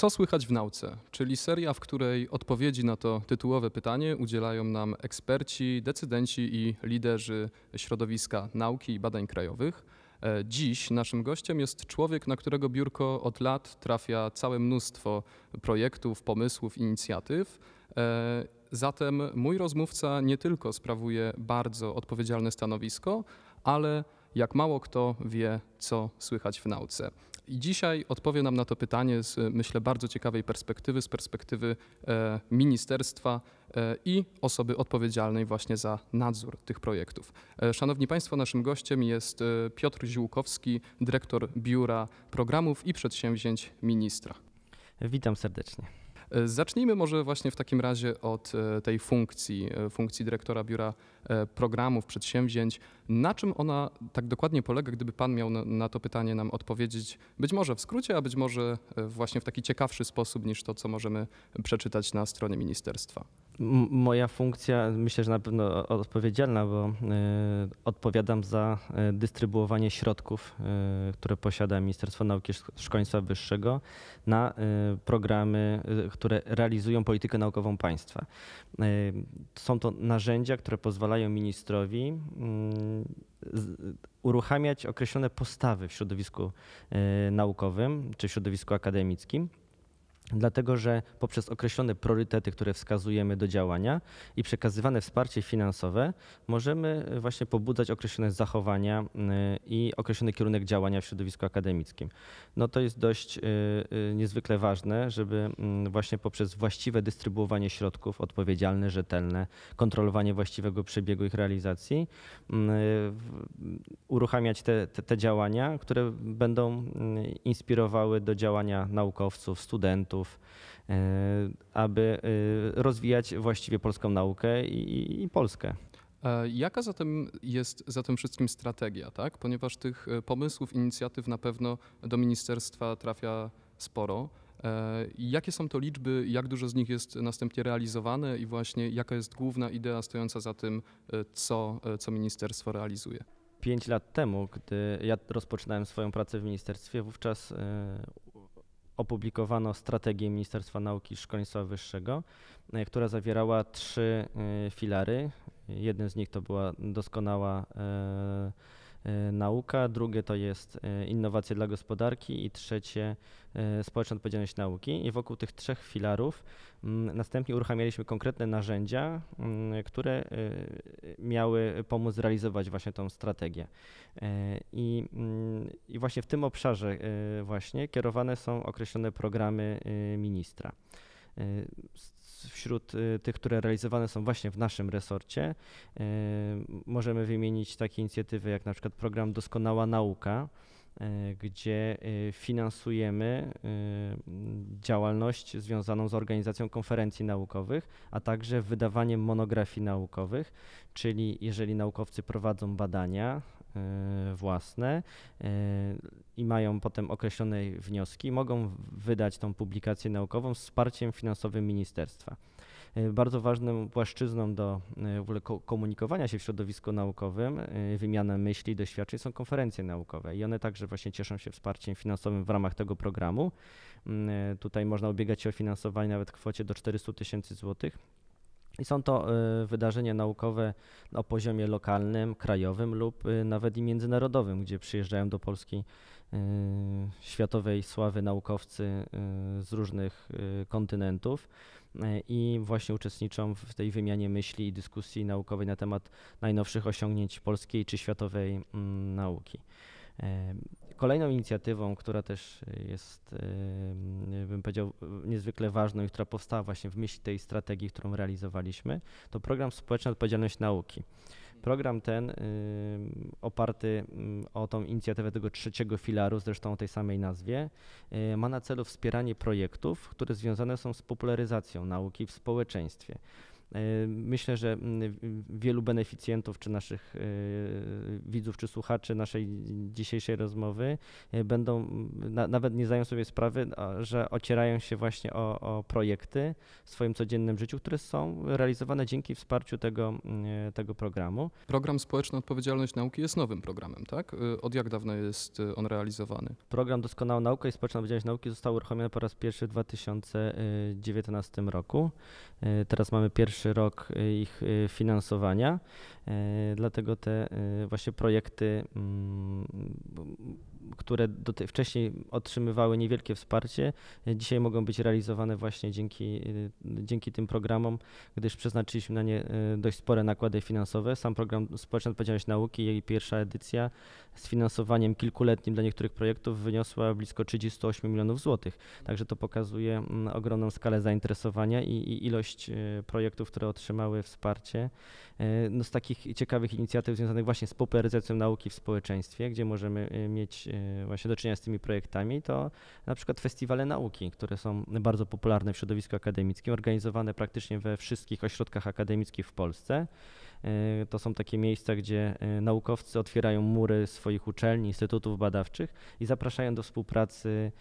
Co słychać w nauce? Czyli seria, w której odpowiedzi na to tytułowe pytanie udzielają nam eksperci, decydenci i liderzy środowiska nauki i badań krajowych. Dziś naszym gościem jest człowiek, na którego biurko od lat trafia całe mnóstwo projektów, pomysłów, inicjatyw. Zatem mój rozmówca nie tylko sprawuje bardzo odpowiedzialne stanowisko, ale jak mało kto wie, co słychać w nauce. I dzisiaj odpowie nam na to pytanie z, myślę, bardzo ciekawej perspektywy, z perspektywy ministerstwa i osoby odpowiedzialnej właśnie za nadzór tych projektów. Szanowni Państwo, naszym gościem jest Piotr Ziółkowski, dyrektor Biura Programów i Przedsięwzięć Ministra. Witam serdecznie. Zacznijmy może właśnie w takim razie od tej funkcji dyrektora Biura Programów, Przedsięwzięć. Na czym ona tak dokładnie polega, gdyby Pan miał na to pytanie nam odpowiedzieć, być może w skrócie, a być może właśnie w taki ciekawszy sposób niż to, co możemy przeczytać na stronie ministerstwa? Moja funkcja, myślę, że na pewno odpowiedzialna, bo odpowiadam za dystrybuowanie środków, które posiada Ministerstwo Nauki i Szkolnictwa Wyższego na programy, które realizują politykę naukową państwa. Są to narzędzia, które pozwalają ministrowi uruchamiać określone postawy w środowisku naukowym czy w środowisku akademickim. Dlatego, że poprzez określone priorytety, które wskazujemy do działania i przekazywane wsparcie finansowe możemy właśnie pobudzać określone zachowania i określony kierunek działania w środowisku akademickim. No to jest dość niezwykle ważne, żeby właśnie poprzez właściwe dystrybuowanie środków, odpowiedzialne, rzetelne, kontrolowanie właściwego przebiegu ich realizacji, uruchamiać te działania, które będą inspirowały do działania naukowców, studentów, aby rozwijać właściwie polską naukę i Polskę. Jaka zatem jest za tym wszystkim strategia, tak? Ponieważ tych pomysłów, inicjatyw na pewno do ministerstwa trafia sporo. Jakie są to liczby, jak dużo z nich jest następnie realizowane i właśnie jaka jest główna idea stojąca za tym, co ministerstwo realizuje? 5 lat temu, gdy ja rozpoczynałem swoją pracę w ministerstwie, wówczas opublikowano strategię Ministerstwa Nauki i Szkolnictwa Wyższego, która zawierała 3 filary. Jeden z nich to była doskonała nauka, drugie to jest innowacje dla gospodarki i trzecie społeczna odpowiedzialność nauki. I wokół tych 3 filarów następnie uruchamialiśmy konkretne narzędzia, które miały pomóc realizować właśnie tą strategię. I właśnie w tym obszarze właśnie kierowane są określone programy ministra. Wśród tych, które realizowane są właśnie w naszym resorcie, możemy wymienić takie inicjatywy jak na przykład program Doskonała Nauka, gdzie finansujemy działalność związaną z organizacją konferencji naukowych, a także wydawaniem monografii naukowych, czyli jeżeli naukowcy prowadzą badania własne i mają potem określone wnioski, mogą wydać tą publikację naukową z wsparciem finansowym ministerstwa. Bardzo ważną płaszczyzną do w ogóle komunikowania się w środowisku naukowym, wymiana myśli, doświadczeń są konferencje naukowe i one także właśnie cieszą się wsparciem finansowym w ramach tego programu. Tutaj można ubiegać się o finansowanie nawet w kwocie do 400 000 złotych. I są to wydarzenia naukowe o poziomie lokalnym, krajowym lub nawet i międzynarodowym, gdzie przyjeżdżają do Polski światowej sławy naukowcy z różnych kontynentów i właśnie uczestniczą w tej wymianie myśli i dyskusji naukowej na temat najnowszych osiągnięć polskiej czy światowej nauki. Kolejną inicjatywą, która też jest, bym powiedział, niezwykle ważną i która powstała właśnie w myśl tej strategii, którą realizowaliśmy, to program Społeczna Odpowiedzialność Nauki. Program ten, oparty o tą inicjatywę tego 3. filaru, zresztą o tej samej nazwie, ma na celu wspieranie projektów, które związane są z popularyzacją nauki w społeczeństwie. Myślę, że wielu beneficjentów, czy naszych widzów, czy słuchaczy naszej dzisiejszej rozmowy nawet nie zdają sobie sprawy, że ocierają się właśnie o projekty w swoim codziennym życiu, które są realizowane dzięki wsparciu tego programu. Program Społeczna Odpowiedzialność Nauki jest nowym programem, tak? Od jak dawna jest on realizowany? Program Doskonała Nauka i Społeczna Odpowiedzialność Nauki został uruchomiony po raz pierwszy w 2019 roku. Teraz mamy pierwszy rok ich finansowania, dlatego te właśnie projekty, które wcześniej otrzymywały niewielkie wsparcie, dzisiaj mogą być realizowane właśnie dzięki tym programom, gdyż przeznaczyliśmy na nie dość spore nakłady finansowe. Sam program Społeczna Odpowiedzialność Nauki, jej pierwsza edycja z finansowaniem kilkuletnim dla niektórych projektów wyniosła blisko 38 milionów złotych. Także to pokazuje ogromną skalę zainteresowania i ilość projektów, które otrzymały wsparcie. No z takich ciekawych inicjatyw związanych właśnie z popularyzacją nauki w społeczeństwie, gdzie możemy mieć właśnie do czynienia z tymi projektami, to na przykład festiwale nauki, które są bardzo popularne w środowisku akademickim, organizowane praktycznie we wszystkich ośrodkach akademickich w Polsce. To są takie miejsca, gdzie naukowcy otwierają mury swoich uczelni, instytutów badawczych i zapraszają do współpracy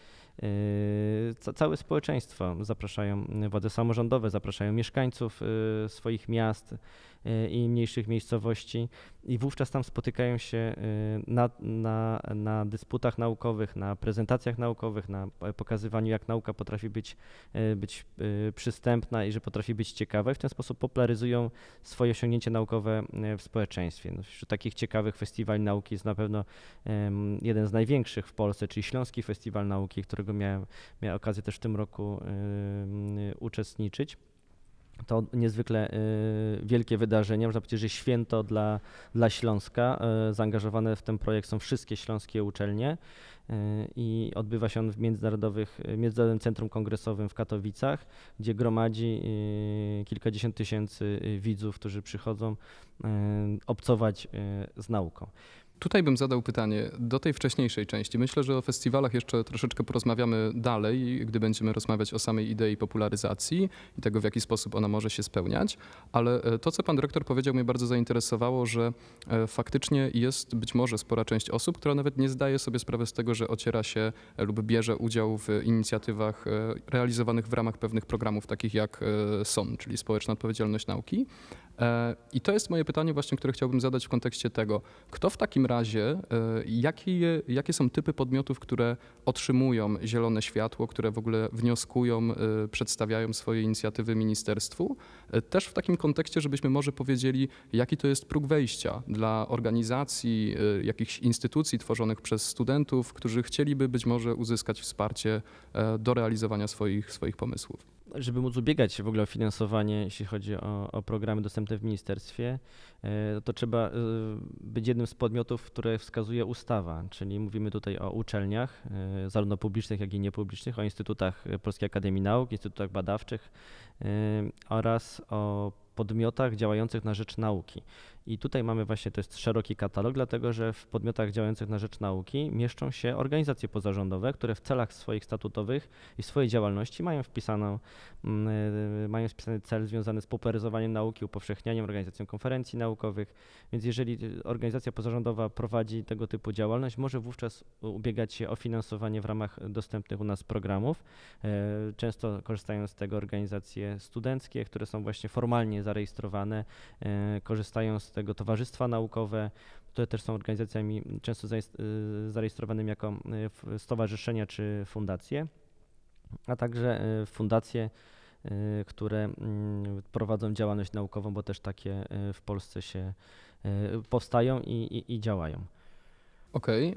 całe społeczeństwo. Zapraszają władze samorządowe, zapraszają mieszkańców swoich miast i mniejszych miejscowości i wówczas tam spotykają się na dysputach naukowych, na prezentacjach naukowych, na pokazywaniu, jak nauka potrafi być przystępna i że potrafi być ciekawa i w ten sposób popularyzują swoje osiągnięcia naukowe w społeczeństwie. No, wśród takich ciekawych festiwali nauki jest na pewno jeden z największych w Polsce, czyli Śląski Festiwal Nauki, którego miałem okazję też w tym roku uczestniczyć. To niezwykle wielkie wydarzenie, można powiedzieć, że święto dla Śląska. Zaangażowane w ten projekt są wszystkie śląskie uczelnie i odbywa się on w Międzynarodowym Centrum Kongresowym w Katowicach, gdzie gromadzi kilkadziesiąt tysięcy widzów, którzy przychodzą obcować z nauką. Tutaj bym zadał pytanie do tej wcześniejszej części. Myślę, że o festiwalach jeszcze troszeczkę porozmawiamy dalej, gdy będziemy rozmawiać o samej idei popularyzacji i tego, w jaki sposób ona może się spełniać, ale to, co pan dyrektor powiedział, mnie bardzo zainteresowało, że faktycznie jest być może spora część osób, która nawet nie zdaje sobie sprawy z tego, że ociera się lub bierze udział w inicjatywach realizowanych w ramach pewnych programów, takich jak SON, czyli Społeczna Odpowiedzialność Nauki. I to jest moje pytanie właśnie, które chciałbym zadać w kontekście tego, kto w takim razie, jakie są typy podmiotów, które otrzymują zielone światło, które w ogóle wnioskują, przedstawiają swoje inicjatywy ministerstwu, też w takim kontekście, żebyśmy może powiedzieli, jaki to jest próg wejścia dla organizacji, jakichś instytucji tworzonych przez studentów, którzy chcieliby być może uzyskać wsparcie do realizowania swoich pomysłów. Żeby móc ubiegać się w ogóle o finansowanie, jeśli chodzi o programy dostępne w ministerstwie, to trzeba być jednym z podmiotów, które wskazuje ustawa, czyli mówimy tutaj o uczelniach, zarówno publicznych, jak i niepublicznych, o instytutach Polskiej Akademii Nauk, instytutach badawczych oraz o podmiotach działających na rzecz nauki. I tutaj mamy właśnie, to jest szeroki katalog, dlatego że w podmiotach działających na rzecz nauki mieszczą się organizacje pozarządowe, które w celach swoich statutowych i swojej działalności mają wpisany cel związany z popularyzowaniem nauki, upowszechnianiem, organizacją konferencji naukowych. Więc jeżeli organizacja pozarządowa prowadzi tego typu działalność, może wówczas ubiegać się o finansowanie w ramach dostępnych u nas programów. Często korzystają z tego organizacje studenckie, które są właśnie formalnie zarejestrowane, korzystają z tego towarzystwa naukowe, które też są organizacjami często zarejestrowanymi jako stowarzyszenia czy fundacje, a także fundacje, które prowadzą działalność naukową, bo też takie w Polsce się powstają i działają. Okej,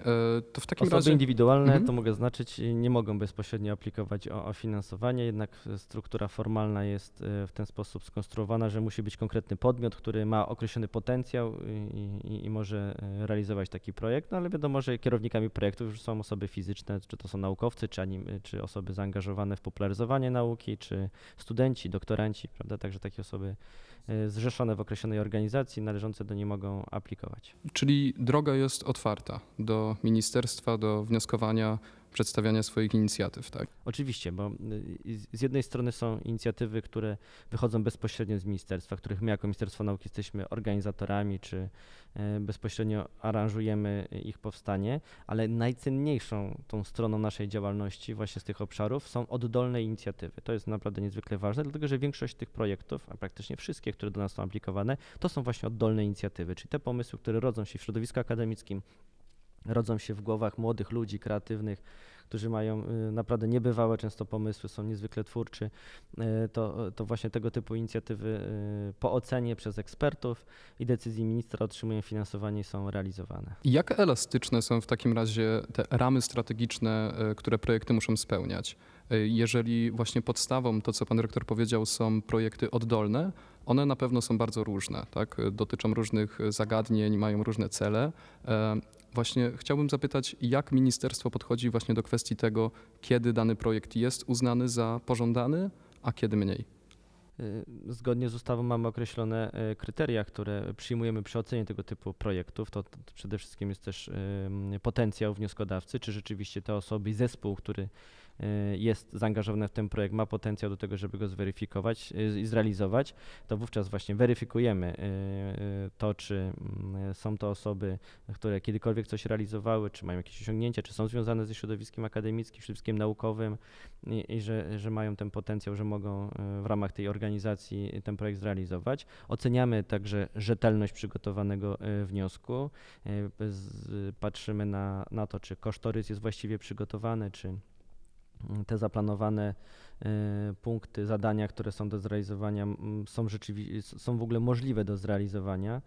to w takim Osoby razie... indywidualne, to mogę zaznaczyć, nie mogą bezpośrednio aplikować o finansowanie, jednak struktura formalna jest w ten sposób skonstruowana, że musi być konkretny podmiot, który ma określony potencjał i może realizować taki projekt, no ale wiadomo, że kierownikami projektów już są osoby fizyczne, czy to są naukowcy, czy osoby zaangażowane w popularyzowanie nauki, czy studenci, doktoranci, prawda, także takie osoby zrzeszone w określonej organizacji, należące do niej mogą aplikować. Czyli droga jest otwarta do ministerstwa, do wnioskowania przedstawiania swoich inicjatyw, tak? Oczywiście, bo z jednej strony są inicjatywy, które wychodzą bezpośrednio z ministerstwa, których my jako Ministerstwo Nauki jesteśmy organizatorami, czy bezpośrednio aranżujemy ich powstanie, ale najcenniejszą tą stroną naszej działalności właśnie z tych obszarów są oddolne inicjatywy. To jest naprawdę niezwykle ważne, dlatego że większość tych projektów, a praktycznie wszystkie, które do nas są aplikowane, to są właśnie oddolne inicjatywy, czyli te pomysły, które rodzą się w środowisku akademickim, rodzą się w głowach młodych ludzi kreatywnych, którzy mają naprawdę niebywałe często pomysły, są niezwykle twórczy, to właśnie tego typu inicjatywy po ocenie przez ekspertów i decyzji ministra otrzymują finansowanie i są realizowane. Jak elastyczne są w takim razie te ramy strategiczne, które projekty muszą spełniać? Jeżeli właśnie podstawą, to co pan dyrektor powiedział, są projekty oddolne, one na pewno są bardzo różne, tak? Dotyczą różnych zagadnień, mają różne cele. Właśnie chciałbym zapytać, jak ministerstwo podchodzi właśnie do kwestii tego, kiedy dany projekt jest uznany za pożądany, a kiedy mniej? Zgodnie z ustawą mamy określone kryteria, które przyjmujemy przy ocenie tego typu projektów. To przede wszystkim jest też potencjał wnioskodawcy, czy rzeczywiście te osoby i zespół, który jest zaangażowany w ten projekt, ma potencjał do tego, żeby go zweryfikować i zrealizować, to wówczas właśnie weryfikujemy to, czy są to osoby, które kiedykolwiek coś realizowały, czy mają jakieś osiągnięcia, czy są związane ze środowiskiem akademickim, środowiskiem naukowym i że mają ten potencjał, że mogą w ramach tej organizacji ten projekt zrealizować. Oceniamy także rzetelność przygotowanego wniosku, patrzymy na to, czy kosztorys jest właściwie przygotowany, czy te zaplanowane punkty, zadania, które są do zrealizowania, są w ogóle możliwe do zrealizowania,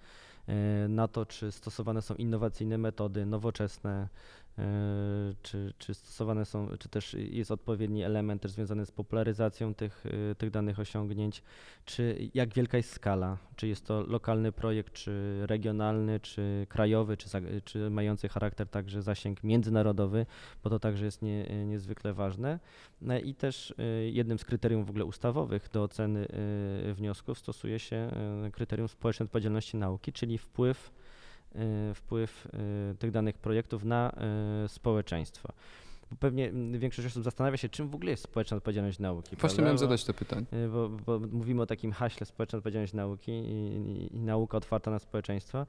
na to, czy stosowane są innowacyjne metody, nowoczesne, czy stosowane są, czy też jest odpowiedni element też związany z popularyzacją tych danych osiągnięć, czy jak wielka jest skala, czy jest to lokalny projekt, czy regionalny, czy krajowy, czy mający charakter także zasięg międzynarodowy, bo to także jest niezwykle ważne. I też jednym z kryterium w ogóle ustawowych do oceny wniosków stosuje się kryterium społecznej odpowiedzialności nauki, czyli wpływ tych danych projektów na społeczeństwo. Bo pewnie większość osób zastanawia się, czym w ogóle jest społeczna odpowiedzialność nauki. Właśnie miałem zadać to pytanie. Bo mówimy o takim haśle społeczna odpowiedzialność nauki i nauka otwarta na społeczeństwo.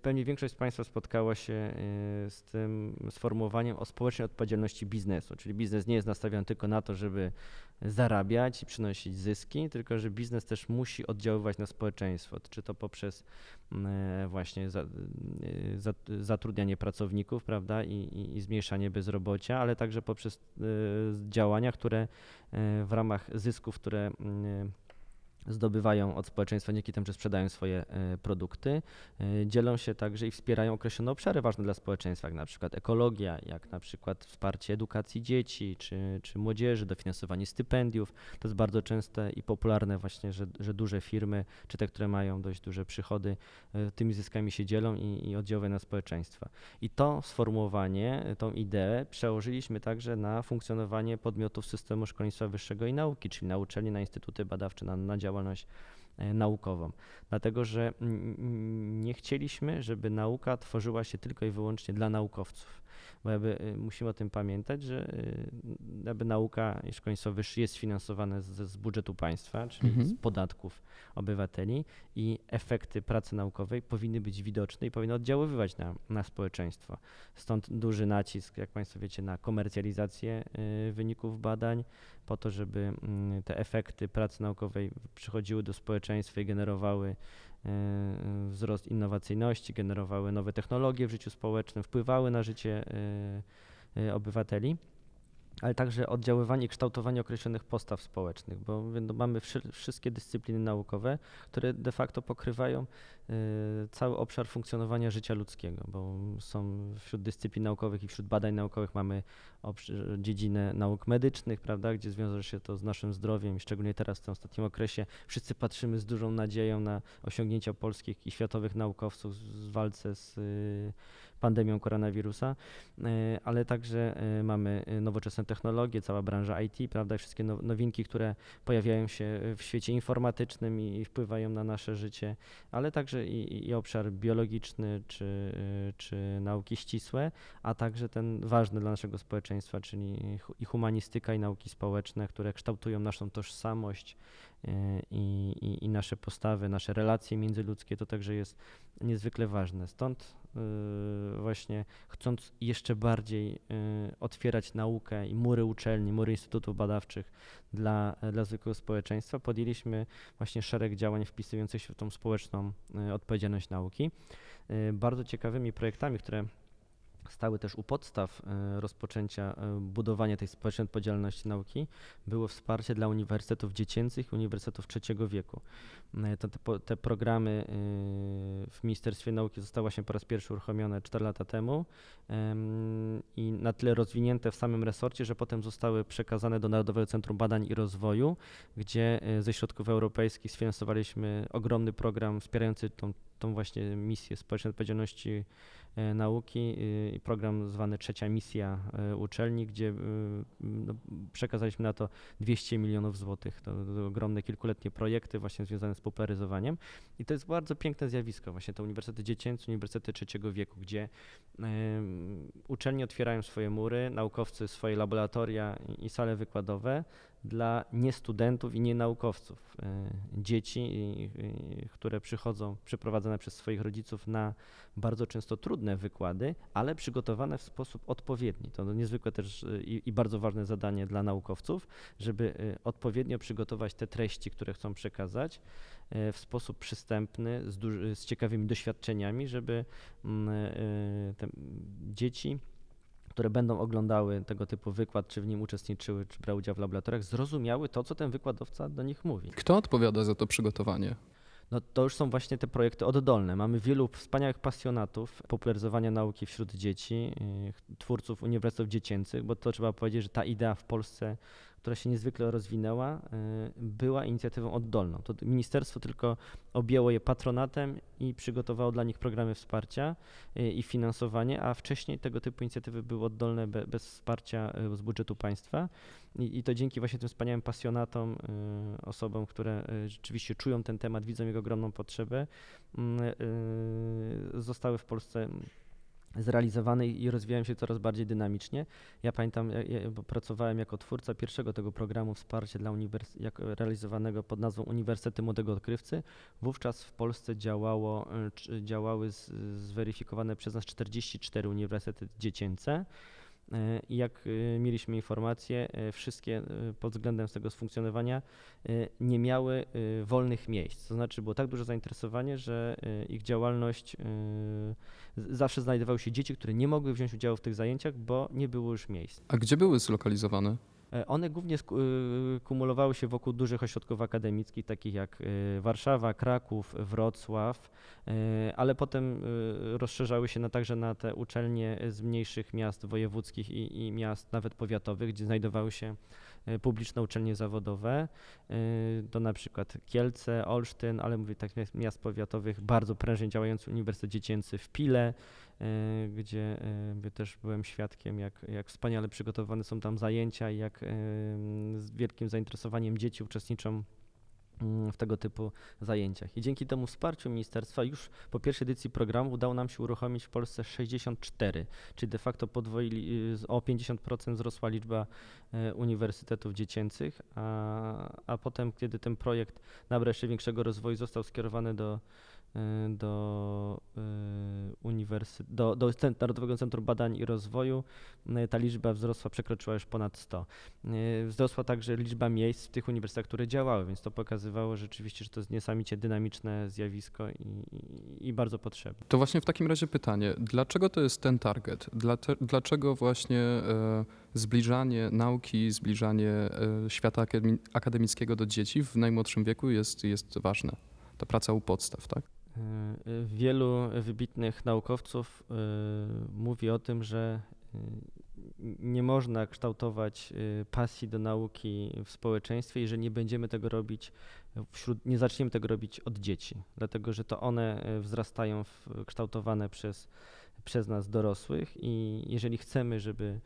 Pewnie większość z Państwa spotkało się z tym sformułowaniem o społecznej odpowiedzialności biznesu, czyli biznes nie jest nastawiony tylko na to, żeby zarabiać i przynosić zyski, tylko że biznes też musi oddziaływać na społeczeństwo, czy to poprzez właśnie zatrudnianie pracowników, prawda, i zmniejszanie bezrobocia, ale także poprzez działania, które w ramach zysków, które zdobywają od społeczeństwa dzięki temu, że sprzedają swoje produkty, dzielą się także i wspierają określone obszary ważne dla społeczeństwa, jak na przykład ekologia, jak na przykład wsparcie edukacji dzieci czy młodzieży, dofinansowanie stypendiów. To jest bardzo częste i popularne właśnie, że duże firmy, czy te, które mają dość duże przychody, tymi zyskami się dzielą i oddziałują na społeczeństwa. I to sformułowanie, tą ideę przełożyliśmy także na funkcjonowanie podmiotów systemu szkolnictwa wyższego i nauki, czyli na uczelnie, na instytuty badawcze, na działalność naukową. Dlatego, że nie chcieliśmy, żeby nauka tworzyła się tylko i wyłącznie dla naukowców. Bo musimy o tym pamiętać, że nauka i szkolnictwo wyższe jest finansowane z budżetu państwa, czyli z podatków obywateli i efekty pracy naukowej powinny być widoczne i powinny oddziaływać na społeczeństwo. Stąd duży nacisk, jak Państwo wiecie, na komercjalizację wyników badań, po to, żeby te efekty pracy naukowej przychodziły do społeczeństwa i generowały wzrost innowacyjności, generowały nowe technologie w życiu społecznym, wpływały na życie obywateli, ale także oddziaływanie i kształtowanie określonych postaw społecznych, bo mamy wszystkie dyscypliny naukowe, które de facto pokrywają cały obszar funkcjonowania życia ludzkiego, bo są wśród dyscyplin naukowych i wśród badań naukowych mamy dziedzinę nauk medycznych, prawda, gdzie zwiąże się to z naszym zdrowiem i szczególnie teraz w tym ostatnim okresie wszyscy patrzymy z dużą nadzieją na osiągnięcia polskich i światowych naukowców w walce z pandemią koronawirusa, ale także mamy nowoczesne technologie, cała branża IT, prawda, i wszystkie nowinki, które pojawiają się w świecie informatycznym i wpływają na nasze życie, ale także także i obszar biologiczny czy nauki ścisłe, a także ten ważny dla naszego społeczeństwa, czyli i humanistyka, i nauki społeczne, które kształtują naszą tożsamość i nasze postawy, nasze relacje międzyludzkie, to także jest niezwykle ważne. Stąd właśnie chcąc jeszcze bardziej otwierać naukę i mury uczelni, mury instytutów badawczych dla zwykłego społeczeństwa, podjęliśmy właśnie szereg działań wpisujących się w tą społeczną odpowiedzialność nauki. Bardzo ciekawymi projektami, które stały też u podstaw rozpoczęcia budowania tej społecznej odpowiedzialności nauki, było wsparcie dla uniwersytetów dziecięcych i uniwersytetów trzeciego wieku. Te programy w Ministerstwie Nauki zostały właśnie po raz pierwszy uruchomione 4 lata temu i na tyle rozwinięte w samym resorcie, że potem zostały przekazane do Narodowego Centrum Badań i Rozwoju, gdzie ze środków europejskich sfinansowaliśmy ogromny program wspierający tą właśnie misję społecznej odpowiedzialności nauki i program zwany Trzecia Misja Uczelni, gdzie przekazaliśmy na to 200 milionów złotych. To ogromne kilkuletnie projekty właśnie związane z popularyzowaniem i to jest bardzo piękne zjawisko, właśnie te uniwersytety dziecięce, uniwersytety trzeciego wieku, gdzie uczelnie otwierają swoje mury, naukowcy swoje laboratoria i sale wykładowe dla niestudentów i nienaukowców. Dzieci, które przyprowadzane przez swoich rodziców na bardzo często trudne wykłady, ale przygotowane w sposób odpowiedni. To niezwykle też i bardzo ważne zadanie dla naukowców, żeby odpowiednio przygotować te treści, które chcą przekazać w sposób przystępny, z ciekawymi doświadczeniami, żeby te dzieci, które będą oglądały tego typu wykład, czy w nim uczestniczyły, czy brały udział w laboratoriach, zrozumiały to, co ten wykładowca do nich mówi. Kto odpowiada za to przygotowanie? No to już są właśnie te projekty oddolne. Mamy wielu wspaniałych pasjonatów popularyzowania nauki wśród dzieci, twórców uniwersytetów dziecięcych, bo to trzeba powiedzieć, że ta idea w Polsce, która się niezwykle rozwinęła, była inicjatywą oddolną. To ministerstwo tylko objęło je patronatem i przygotowało dla nich programy wsparcia i finansowanie, a wcześniej tego typu inicjatywy były oddolne bez wsparcia z budżetu państwa. I to dzięki właśnie tym wspaniałym pasjonatom, osobom, które rzeczywiście czują ten temat, widzą jego ogromną potrzebę, zostały w Polsce zrealizowane i rozwijają się coraz bardziej dynamicznie. Ja pamiętam, bo pracowałem jako twórca pierwszego tego programu wsparcia dla realizowanego pod nazwą Uniwersytety Młodego Odkrywcy. Wówczas w Polsce działały zweryfikowane przez nas 44 uniwersytety dziecięce. I jak mieliśmy informacje, wszystkie pod względem z tego sfunkcjonowania nie miały wolnych miejsc. To znaczy było tak duże zainteresowanie, że ich działalność zawsze znajdowały się dzieci, które nie mogły wziąć udziału w tych zajęciach, bo nie było już miejsc. A gdzie były zlokalizowane? One głównie kumulowały się wokół dużych ośrodków akademickich, takich jak Warszawa, Kraków, Wrocław, ale potem rozszerzały się także na te uczelnie z mniejszych miast wojewódzkich i miast nawet powiatowych, gdzie znajdowały się publiczne uczelnie zawodowe, to na przykład Kielce, Olsztyn, ale mówię tak miast powiatowych, bardzo prężnie działający Uniwersytet Dziecięcy w Pile, gdzie też byłem świadkiem, jak wspaniale przygotowane są tam zajęcia i jak z wielkim zainteresowaniem dzieci uczestniczą w tego typu zajęciach. I dzięki temu wsparciu ministerstwa już po pierwszej edycji programu udało nam się uruchomić w Polsce 64, czyli de facto o 50% wzrosła liczba uniwersytetów dziecięcych, a potem, kiedy ten projekt nabrał jeszcze większego rozwoju, został skierowany do Narodowego Centrum Badań i Rozwoju, ta liczba wzrosła, przekroczyła już ponad 100. Wzrosła także liczba miejsc w tych uniwersytetach, które działały, więc to pokazywało rzeczywiście, że to jest niesamowicie dynamiczne zjawisko i bardzo potrzebne. To właśnie w takim razie pytanie, dlaczego to jest ten target? Dlaczego właśnie zbliżanie nauki, zbliżanie świata akademickiego do dzieci w najmłodszym wieku jest ważne? Ta praca u podstaw, tak? Wielu wybitnych naukowców mówi o tym, że nie można kształtować pasji do nauki w społeczeństwie, jeżeli nie będziemy tego robić nie zaczniemy tego robić od dzieci, dlatego że to one wzrastają kształtowane przez nas dorosłych i jeżeli chcemy, żeby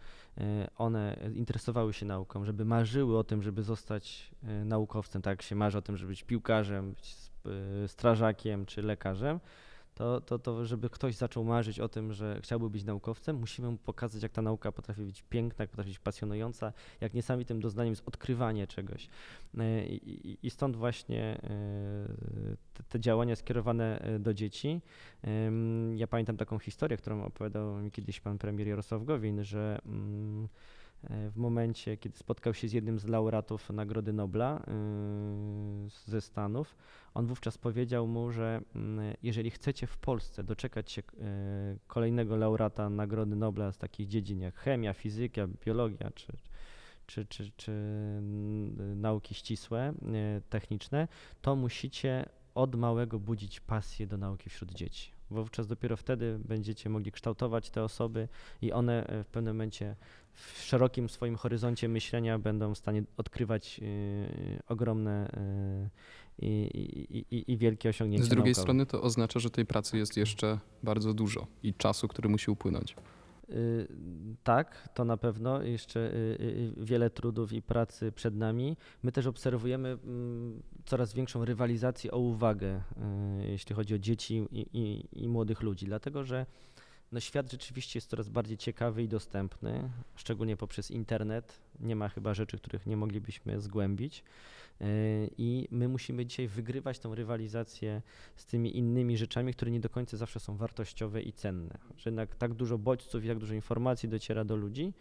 one interesowały się nauką, żeby marzyły o tym, żeby zostać naukowcem, tak jak się marzy o tym, żeby być piłkarzem, być strażakiem czy lekarzem, to żeby ktoś zaczął marzyć o tym, że chciałby być naukowcem, musimy mu pokazać, jak ta nauka potrafi być piękna, jak potrafi być pasjonująca, jak niesamowitym doznaniem jest odkrywanie czegoś. I stąd właśnie te działania skierowane do dzieci. Ja pamiętam taką historię, którą opowiadał mi kiedyś pan premier Jarosław Gowin, że w momencie, kiedy spotkał się z jednym z laureatów Nagrody Nobla ze Stanów, on wówczas powiedział mu, że jeżeli chcecie w Polsce doczekać się kolejnego laureata Nagrody Nobla z takich dziedzin jak chemia, fizyka, biologia czy nauki ścisłe, techniczne, to musicie od małego budzić pasję do nauki wśród dzieci. Wówczas dopiero wtedy będziecie mogli kształtować te osoby i one w pewnym momencie w szerokim swoim horyzoncie myślenia będą w stanie odkrywać ogromne i wielkie osiągnięcia Z drugiej naukowe. strony to oznacza, że tej pracy jest jeszcze bardzo dużo i czasu, który musi upłynąć. Tak, to na pewno. Jeszcze wiele trudów i pracy przed nami. My też obserwujemy coraz większą rywalizację o uwagę, jeśli chodzi o dzieci i młodych ludzi, dlatego że świat rzeczywiście jest coraz bardziej ciekawy i dostępny, szczególnie poprzez internet. Nie ma chyba rzeczy, których nie moglibyśmy zgłębić. I my musimy dzisiaj wygrywać tą rywalizację z tymi innymi rzeczami, które nie do końca zawsze są wartościowe i cenne. Że jednak tak dużo bodźców i tak dużo informacji dociera do ludzi,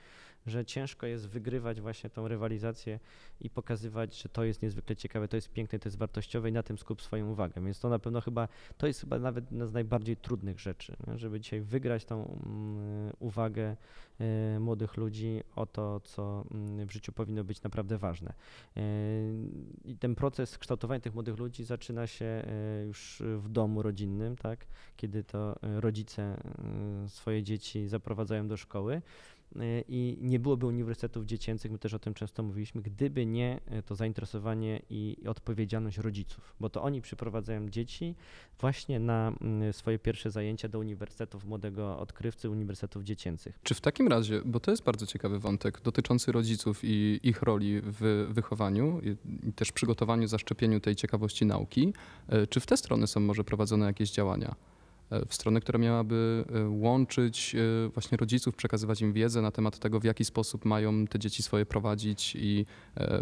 że ciężko jest wygrywać właśnie tą rywalizację i pokazywać, że to jest niezwykle ciekawe, to jest piękne, to jest wartościowe i na tym skup swoją uwagę. Więc to na pewno to jest chyba nawet jedna z najbardziej trudnych rzeczy, żeby dzisiaj wygrać tą uwagę młodych ludzi o to, co w życiu powinno być naprawdę ważne. I ten proces kształtowania tych młodych ludzi zaczyna się już w domu rodzinnym, tak? Kiedy to rodzice swoje dzieci zaprowadzają do szkoły. I nie byłoby uniwersytetów dziecięcych, my też o tym często mówiliśmy, gdyby nie to zainteresowanie i odpowiedzialność rodziców, bo to oni przyprowadzają dzieci właśnie na swoje pierwsze zajęcia do uniwersytetów młodego odkrywcy, uniwersytetów dziecięcych. Czy w takim razie, bo to jest bardzo ciekawy wątek dotyczący rodziców i ich roli w wychowaniu i też przygotowaniu, zaszczepieniu tej ciekawości nauki, czy w te strony są może prowadzone jakieś działania? W stronę, która miałaby łączyć właśnie rodziców, przekazywać im wiedzę na temat tego, w jaki sposób mają te dzieci swoje prowadzić i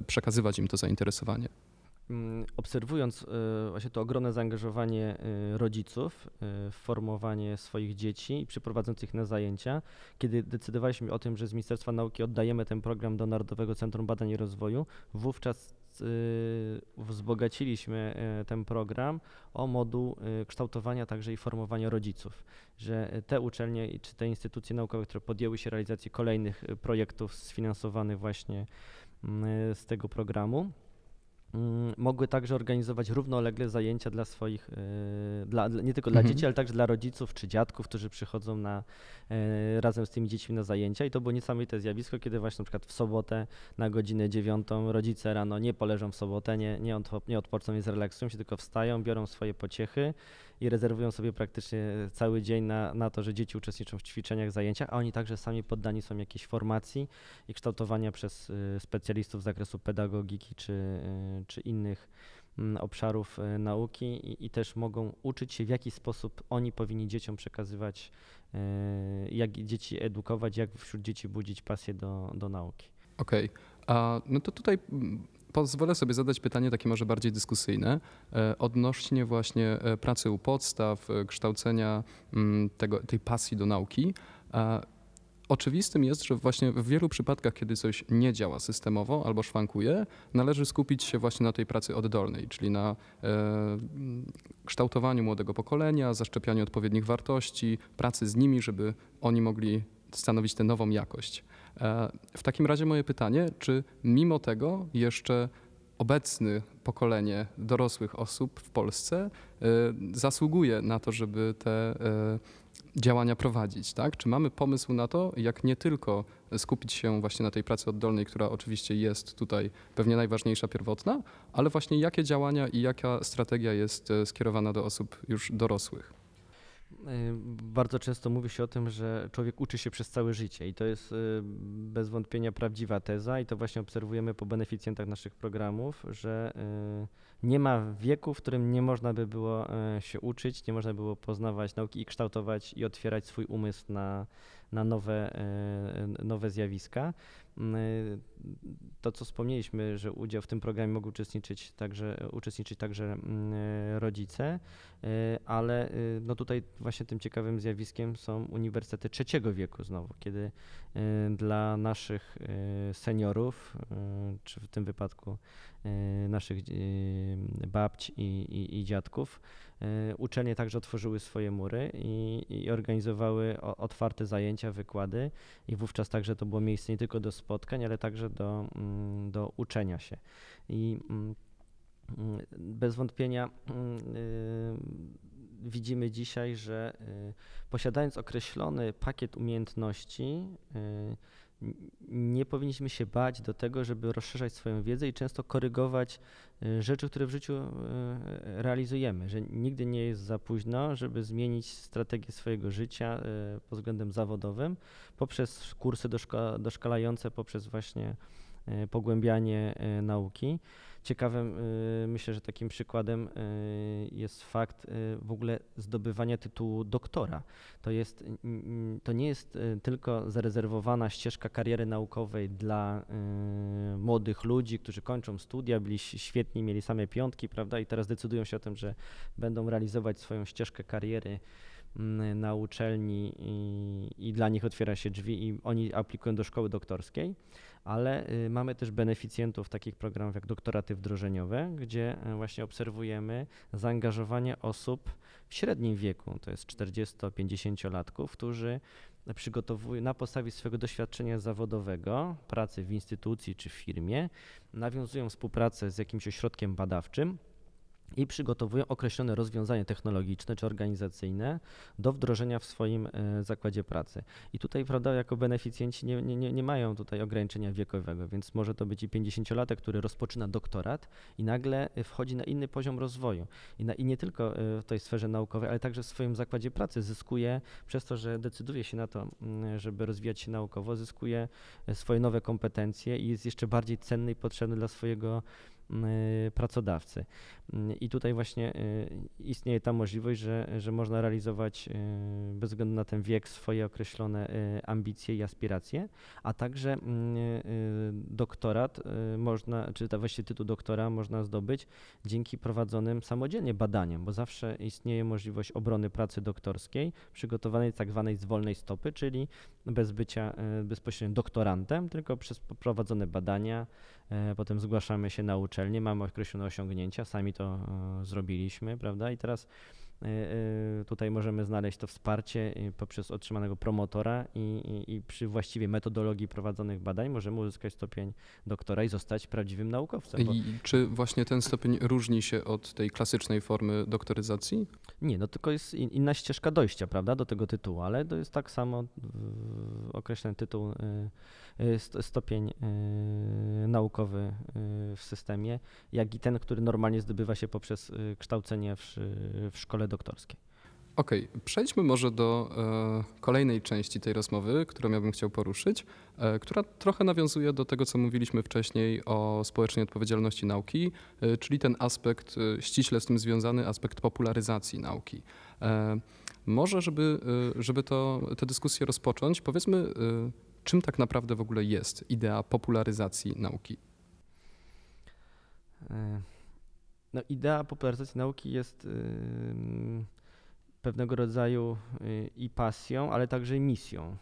przekazywać im to zainteresowanie. Obserwując właśnie to ogromne zaangażowanie rodziców w formowanie swoich dzieci i przyprowadząc ich na zajęcia, kiedy decydowaliśmy o tym, że z Ministerstwa Nauki oddajemy ten program do Narodowego Centrum Badań i Rozwoju, wówczas wzbogaciliśmy ten program o moduł kształtowania także i formowania rodziców, że te uczelnie czy te instytucje naukowe, które podjęły się realizacji kolejnych projektów sfinansowanych właśnie z tego programu, mogły także organizować równolegle zajęcia dla swoich, nie tylko dla dzieci, ale także dla rodziców czy dziadków, którzy przychodzą razem z tymi dziećmi na zajęcia i to było niesamowite zjawisko, kiedy właśnie na przykład w sobotę na godzinę 9 rodzice rano nie poleżą w sobotę, nie odpoczną, nie zrelaksują się, tylko wstają, biorą swoje pociechy i rezerwują sobie praktycznie cały dzień na to, że dzieci uczestniczą w ćwiczeniach, zajęciach, a oni także sami poddani są jakiejś formacji i kształtowania przez specjalistów z zakresu pedagogiki czy innych obszarów nauki i też mogą uczyć się, w jaki sposób oni powinni dzieciom przekazywać, jak dzieci edukować, jak wśród dzieci budzić pasję do nauki. Okej. No to tutaj pozwolę sobie zadać pytanie takie może bardziej dyskusyjne odnośnie właśnie pracy u podstaw, kształcenia tej pasji do nauki. Oczywistym jest, że właśnie w wielu przypadkach, kiedy coś nie działa systemowo albo szwankuje, należy skupić się właśnie na tej pracy oddolnej, czyli na kształtowaniu młodego pokolenia, zaszczepianiu odpowiednich wartości, pracy z nimi, żeby oni mogli stanowić tę nową jakość. W takim razie moje pytanie, czy mimo tego jeszcze obecne pokolenie dorosłych osób w Polsce zasługuje na to, żeby te działania prowadzić, tak? Czy mamy pomysł na to, jak nie tylko skupić się właśnie na tej pracy oddolnej, która oczywiście jest tutaj pewnie najważniejsza, pierwotna, ale właśnie jakie działania i jaka strategia jest skierowana do osób już dorosłych? Bardzo często mówi się o tym, że człowiek uczy się przez całe życie i to jest bez wątpienia prawdziwa teza i to właśnie obserwujemy po beneficjentach naszych programów, że nie ma wieku, w którym nie można by było się uczyć, nie można by było poznawać nauki i kształtować i otwierać swój umysł na nowe zjawiska. To, co wspomnieliśmy, że udział w tym programie mogą uczestniczyć także rodzice, ale no tutaj właśnie tym ciekawym zjawiskiem są uniwersytety trzeciego wieku znowu, kiedy dla naszych seniorów, czy w tym wypadku naszych babci i dziadków, uczelnie także otworzyły swoje mury i organizowały otwarte zajęcia, wykłady i wówczas także to było miejsce nie tylko do spotkań, ale także do uczenia się. I bez wątpienia widzimy dzisiaj, że posiadając określony pakiet umiejętności, nie powinniśmy się bać do tego, żeby rozszerzać swoją wiedzę i często korygować rzeczy, które w życiu realizujemy, że nigdy nie jest za późno, żeby zmienić strategię swojego życia pod względem zawodowym poprzez kursy doszkalające, poprzez właśnie pogłębianie nauki. Ciekawym, myślę, że takim przykładem jest fakt w ogóle zdobywania tytułu doktora. To nie jest tylko zarezerwowana ścieżka kariery naukowej dla młodych ludzi, którzy kończą studia, byli świetni, mieli same piątki, prawda, i teraz decydują się o tym, że będą realizować swoją ścieżkę kariery na uczelni i dla nich otwiera się drzwi i oni aplikują do szkoły doktorskiej, ale mamy też beneficjentów takich programów jak doktoraty wdrożeniowe, gdzie właśnie obserwujemy zaangażowanie osób w średnim wieku, to jest 40-50-latków, którzy przygotowują na podstawie swojego doświadczenia zawodowego, pracy w instytucji czy w firmie, nawiązują współpracę z jakimś ośrodkiem badawczym i przygotowują określone rozwiązania technologiczne czy organizacyjne do wdrożenia w swoim zakładzie pracy. I tutaj, prawda, jako beneficjenci nie mają tutaj ograniczenia wiekowego, więc może to być i 50-latek, który rozpoczyna doktorat i nagle wchodzi na inny poziom rozwoju. I nie tylko w tej sferze naukowej, ale także w swoim zakładzie pracy zyskuje, przez to, że decyduje się na to, żeby rozwijać się naukowo, zyskuje swoje nowe kompetencje i jest jeszcze bardziej cenny i potrzebny dla swojego pracodawcy. I tutaj właśnie istnieje ta możliwość, że można realizować bez względu na ten wiek swoje określone ambicje i aspiracje, a także doktorat można, czy właściwie tytuł doktora można zdobyć dzięki prowadzonym samodzielnie badaniom, bo zawsze istnieje możliwość obrony pracy doktorskiej przygotowanej tak zwanej z wolnej stopy, czyli bez bycia bezpośrednio doktorantem, tylko przez prowadzone badania, potem zgłaszamy się na uczelnię, mamy określone osiągnięcia, sami to zrobiliśmy, prawda? I teraz tutaj możemy znaleźć to wsparcie poprzez otrzymanego promotora i przy właściwej metodologii prowadzonych badań możemy uzyskać stopień doktora i zostać prawdziwym naukowcem. I czy właśnie ten stopień różni się od tej klasycznej formy doktoryzacji? Nie, no tylko jest inna ścieżka dojścia, prawda, do tego tytułu, ale to jest tak samo określony tytuł, stopień naukowy w systemie, jak i ten, który normalnie zdobywa się poprzez kształcenie w szkole doktorskiej. Okej, przejdźmy może do kolejnej części tej rozmowy, którą ja bym chciał poruszyć, która trochę nawiązuje do tego, co mówiliśmy wcześniej o społecznej odpowiedzialności nauki, czyli ten aspekt ściśle z tym związany, aspekt popularyzacji nauki. Może, żeby tę dyskusję rozpocząć, powiedzmy, czym tak naprawdę w ogóle jest idea popularyzacji nauki? No, idea popularyzacji nauki jest pewnego rodzaju i pasją, ale także i misją.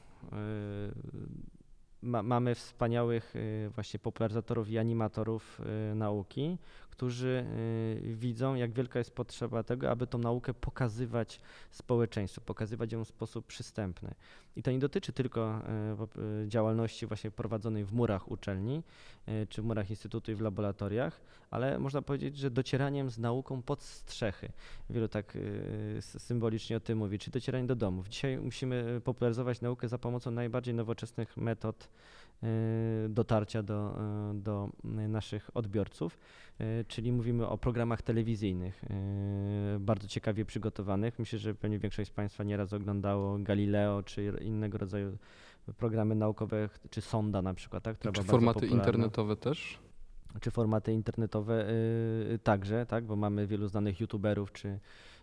Mamy wspaniałych właśnie popularyzatorów i animatorów nauki, którzy widzą, jak wielka jest potrzeba tego, aby tą naukę pokazywać społeczeństwu, pokazywać ją w sposób przystępny. I to nie dotyczy tylko działalności właśnie prowadzonej w murach uczelni, czy w murach instytutu i w laboratoriach, ale można powiedzieć, że docieraniem z nauką pod strzechy. Wielu tak symbolicznie o tym mówi, czy docieranie do domów. Dzisiaj musimy popularyzować naukę za pomocą najbardziej nowoczesnych metod dotarcia do naszych odbiorców, czyli mówimy o programach telewizyjnych, bardzo ciekawie przygotowanych. Myślę, że pewnie większość z Państwa nieraz oglądało Galileo czy innego rodzaju programy naukowe, czy Sonda na przykład, tak? Czy formaty internetowe też? czy formaty internetowe także, tak, bo mamy wielu znanych youtuberów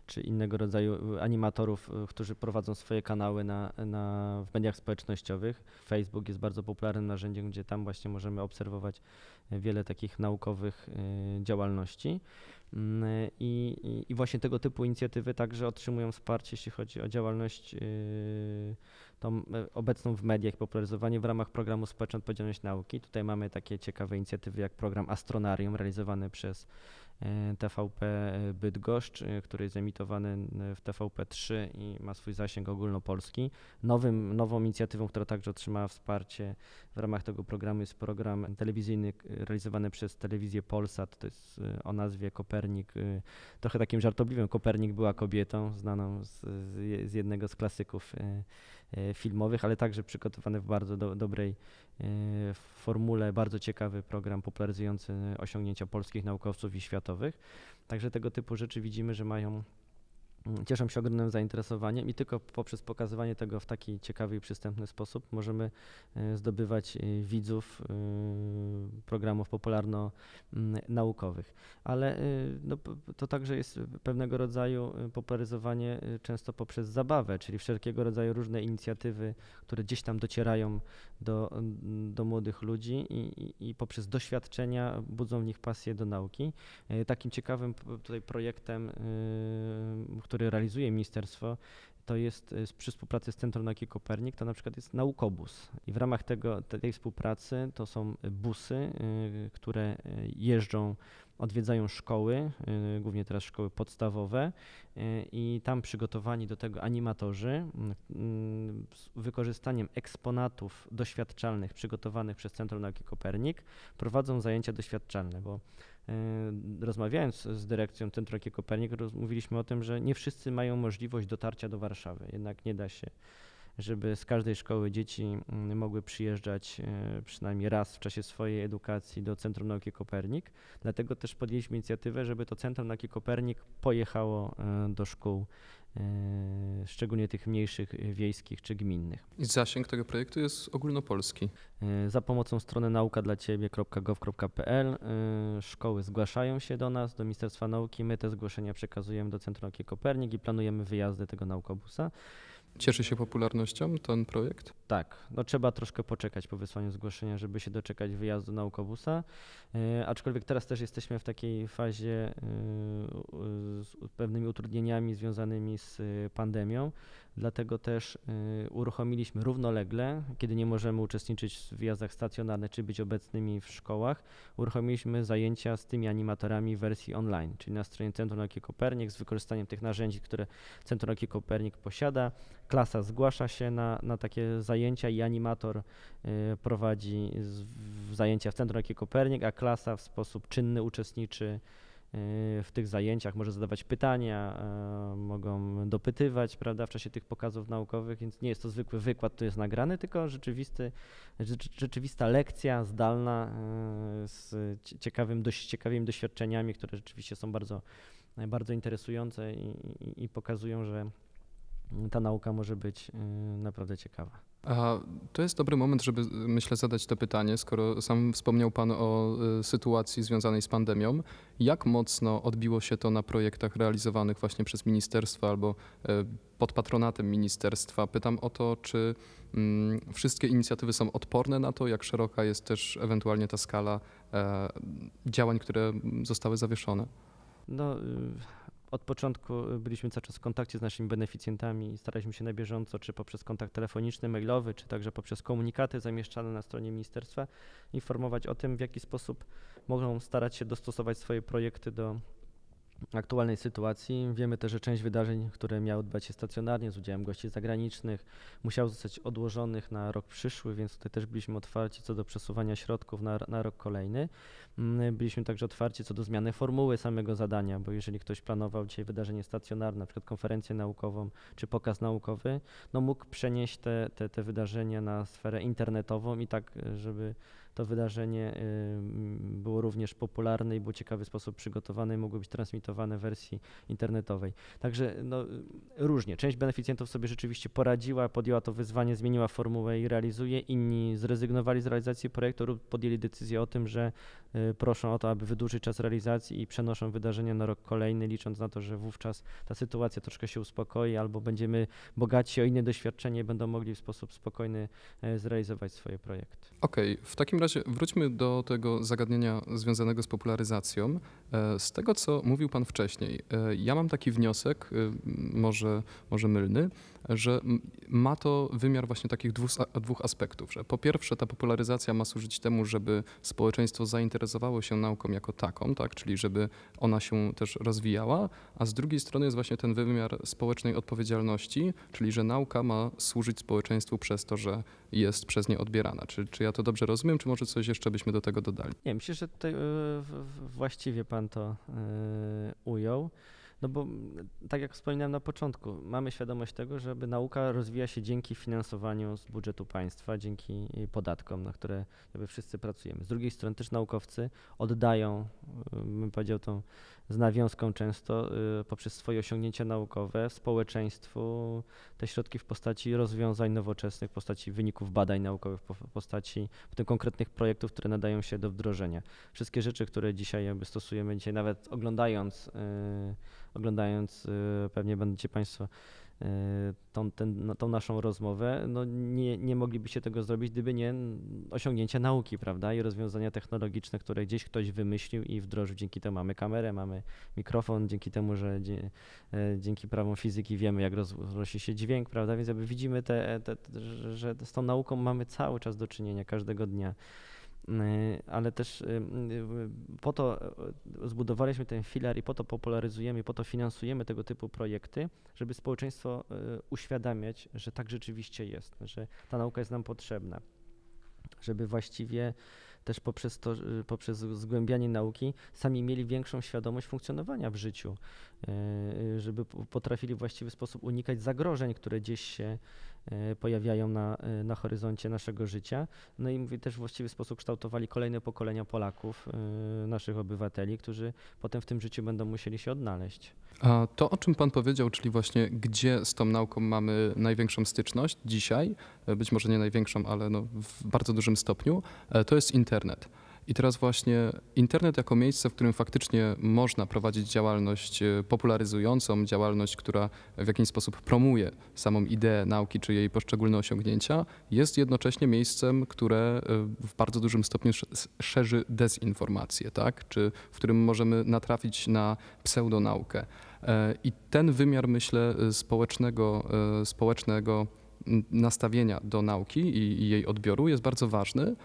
czy innego rodzaju animatorów, którzy prowadzą swoje kanały w mediach społecznościowych. Facebook jest bardzo popularnym narzędziem, gdzie tam właśnie możemy obserwować wiele takich naukowych działalności. I właśnie tego typu inicjatywy także otrzymują wsparcie, jeśli chodzi o działalność tą obecną w mediach, popularyzowanie w ramach programu Społeczna Odpowiedzialność Nauki. Tutaj mamy takie ciekawe inicjatywy jak program Astronarium realizowany przez TVP Bydgoszcz, który jest emitowany w TVP3 i ma swój zasięg ogólnopolski. Nową inicjatywą, która także otrzymała wsparcie w ramach tego programu, jest program telewizyjny realizowany przez telewizję Polsat. To jest o nazwie Kopernik, trochę takim żartobliwym. Kopernik była kobietą, znaną z jednego z klasyków filmowych, ale także przygotowany w bardzo dobrej formule, bardzo ciekawy program popularyzujący osiągnięcia polskich naukowców i światowych. Także tego typu rzeczy widzimy, że cieszą się ogromnym zainteresowaniem i tylko poprzez pokazywanie tego w taki ciekawy i przystępny sposób możemy zdobywać widzów programów popularno-naukowych. Ale to także jest pewnego rodzaju popularyzowanie często poprzez zabawę, czyli wszelkiego rodzaju różne inicjatywy, które gdzieś tam docierają do młodych ludzi i poprzez doświadczenia budzą w nich pasję do nauki. Takim ciekawym tutaj projektem, który realizuje ministerstwo, to jest przy współpracy z Centrum Nauki Kopernik, to na przykład jest naukobus. I w ramach tej współpracy to są busy, które jeżdżą, odwiedzają szkoły, głównie teraz szkoły podstawowe i tam przygotowani do tego animatorzy z wykorzystaniem eksponatów doświadczalnych przygotowanych przez Centrum Nauki Kopernik prowadzą zajęcia doświadczalne, bo rozmawiając z dyrekcją Centrum Nauki Kopernik, mówiliśmy o tym, że nie wszyscy mają możliwość dotarcia do Warszawy. Jednak nie da się, żeby z każdej szkoły dzieci mogły przyjeżdżać przynajmniej raz w czasie swojej edukacji do Centrum Nauki Kopernik. Dlatego też podjęliśmy inicjatywę, żeby to Centrum Nauki Kopernik pojechało do szkół, szczególnie tych mniejszych, wiejskich czy gminnych. I zasięg tego projektu jest ogólnopolski. Za pomocą strony naukadlaciebie.gov.pl szkoły zgłaszają się do nas, do Ministerstwa Nauki. My te zgłoszenia przekazujemy do Centrum Nauki Kopernik i planujemy wyjazdy tego naukobusa. Cieszy się popularnością ten projekt? Tak, trzeba troszkę poczekać po wysłaniu zgłoszenia, żeby się doczekać wyjazdu naukobusa, aczkolwiek teraz też jesteśmy w takiej fazie z pewnymi utrudnieniami związanymi z pandemią, dlatego też uruchomiliśmy równolegle, kiedy nie możemy uczestniczyć w wyjazdach stacjonarnych czy być obecnymi w szkołach, uruchomiliśmy zajęcia z tymi animatorami w wersji online, czyli na stronie Centrum Nauki Kopernik z wykorzystaniem tych narzędzi, które Centrum Nauki Kopernik posiada. Klasa zgłasza się na takie zajęcia i animator prowadzi zajęcia w Centrum Nauki Kopernik, a klasa w sposób czynny uczestniczy w tych zajęciach, może zadawać pytania, mogą dopytywać, prawda, w czasie tych pokazów naukowych, więc nie jest to zwykły wykład, tu jest nagrany, tylko rzeczywista lekcja zdalna z ciekawymi doświadczeniami, które rzeczywiście są bardzo, bardzo interesujące i pokazują, że ta nauka może być naprawdę ciekawa. A to jest dobry moment, żeby, myślę, zadać to pytanie, skoro sam wspomniał Pan o sytuacji związanej z pandemią. Jak mocno odbiło się to na projektach realizowanych właśnie przez ministerstwo albo pod patronatem ministerstwa? Pytam o to, czy wszystkie inicjatywy są odporne na to, jak szeroka jest też ewentualnie ta skala działań, które zostały zawieszone? Od początku byliśmy cały czas w kontakcie z naszymi beneficjentami i staraliśmy się na bieżąco, czy poprzez kontakt telefoniczny, mailowy, czy także poprzez komunikaty zamieszczane na stronie ministerstwa, informować o tym, w jaki sposób mogą starać się dostosować swoje projekty do aktualnej sytuacji. Wiemy też, że część wydarzeń, które miały odbywać się stacjonarnie z udziałem gości zagranicznych, musiało zostać odłożonych na rok przyszły, więc tutaj też byliśmy otwarci co do przesuwania środków na rok kolejny. Byliśmy także otwarci co do zmiany formuły samego zadania, bo jeżeli ktoś planował dzisiaj wydarzenie stacjonarne, na przykład konferencję naukową czy pokaz naukowy, mógł przenieść te wydarzenia na sferę internetową i tak, żeby to wydarzenie było również popularne i było w ciekawy sposób przygotowane i mogło być transmitowane emitowane w wersji internetowej. Także no, różnie. Część beneficjentów sobie rzeczywiście poradziła, podjęła to wyzwanie, zmieniła formułę i realizuje. Inni zrezygnowali z realizacji projektu lub podjęli decyzję o tym, że proszą o to, aby wydłużyć czas realizacji i przenoszą wydarzenia na rok kolejny, licząc na to, że wówczas ta sytuacja troszkę się uspokoi albo będziemy bogaci o inne doświadczenie i będą mogli w sposób spokojny zrealizować swoje projekty. Okej, w takim razie wróćmy do tego zagadnienia związanego z popularyzacją. Z tego, co mówił Pan wcześniej, ja mam taki wniosek, może mylny, że ma to wymiar właśnie takich dwóch aspektów, że po pierwsze ta popularyzacja ma służyć temu, żeby społeczeństwo zainteresowało się nauką jako taką, tak, czyli żeby ona się też rozwijała, a z drugiej strony jest właśnie ten wymiar społecznej odpowiedzialności, czyli że nauka ma służyć społeczeństwu przez to, że jest przez nie odbierana. Czy ja to dobrze rozumiem, czy może coś jeszcze byśmy do tego dodali? Nie, myślę, że tutaj właściwie Pan to ujął. No bo tak jak wspominałem na początku, mamy świadomość tego, żeby nauka rozwija się dzięki finansowaniu z budżetu państwa, dzięki podatkom, na które jakby wszyscy pracujemy. Z drugiej strony też naukowcy oddają, bym powiedział tą z nawiązką często, poprzez swoje osiągnięcia naukowe społeczeństwu te środki w postaci rozwiązań nowoczesnych, w postaci wyników badań naukowych, w postaci potem konkretnych projektów, które nadają się do wdrożenia. Wszystkie rzeczy, które dzisiaj jakby stosujemy, dzisiaj nawet oglądając pewnie będziecie Państwo tą naszą rozmowę, no nie moglibyście tego zrobić, gdyby nie osiągnięcia nauki, prawda, i rozwiązania technologiczne, które gdzieś ktoś wymyślił i wdrożył. Dzięki temu mamy kamerę, mamy mikrofon, dzięki temu, że dzięki prawom fizyki wiemy, jak roznosi się dźwięk, prawda, więc jakby widzimy, że z tą nauką mamy cały czas do czynienia, każdego dnia. Ale też po to zbudowaliśmy ten filar i po to popularyzujemy, i po to finansujemy tego typu projekty, żeby społeczeństwo uświadamiać, że tak rzeczywiście jest, że ta nauka jest nam potrzebna, żeby właściwie też poprzez zgłębianie nauki sami mieli większą świadomość funkcjonowania w życiu, żeby potrafili w właściwy sposób unikać zagrożeń, które gdzieś się pojawiają na horyzoncie naszego życia. No i mówię, też w właściwy sposób kształtowali kolejne pokolenia Polaków, naszych obywateli, którzy potem w tym życiu będą musieli się odnaleźć. A to, o czym Pan powiedział, czyli właśnie gdzie z tą nauką mamy największą styczność dzisiaj, być może nie największą, ale no w bardzo dużym stopniu, to jest internet. I teraz właśnie internet jako miejsce, w którym faktycznie można prowadzić działalność popularyzującą, działalność, która w jakiś sposób promuje samą ideę nauki czy jej poszczególne osiągnięcia, jest jednocześnie miejscem, które w bardzo dużym stopniu szerzy dezinformację, tak? Czy w którym możemy natrafić na pseudonaukę. I ten wymiar, myślę, społecznego nastawienia do nauki i jej odbioru jest bardzo ważny,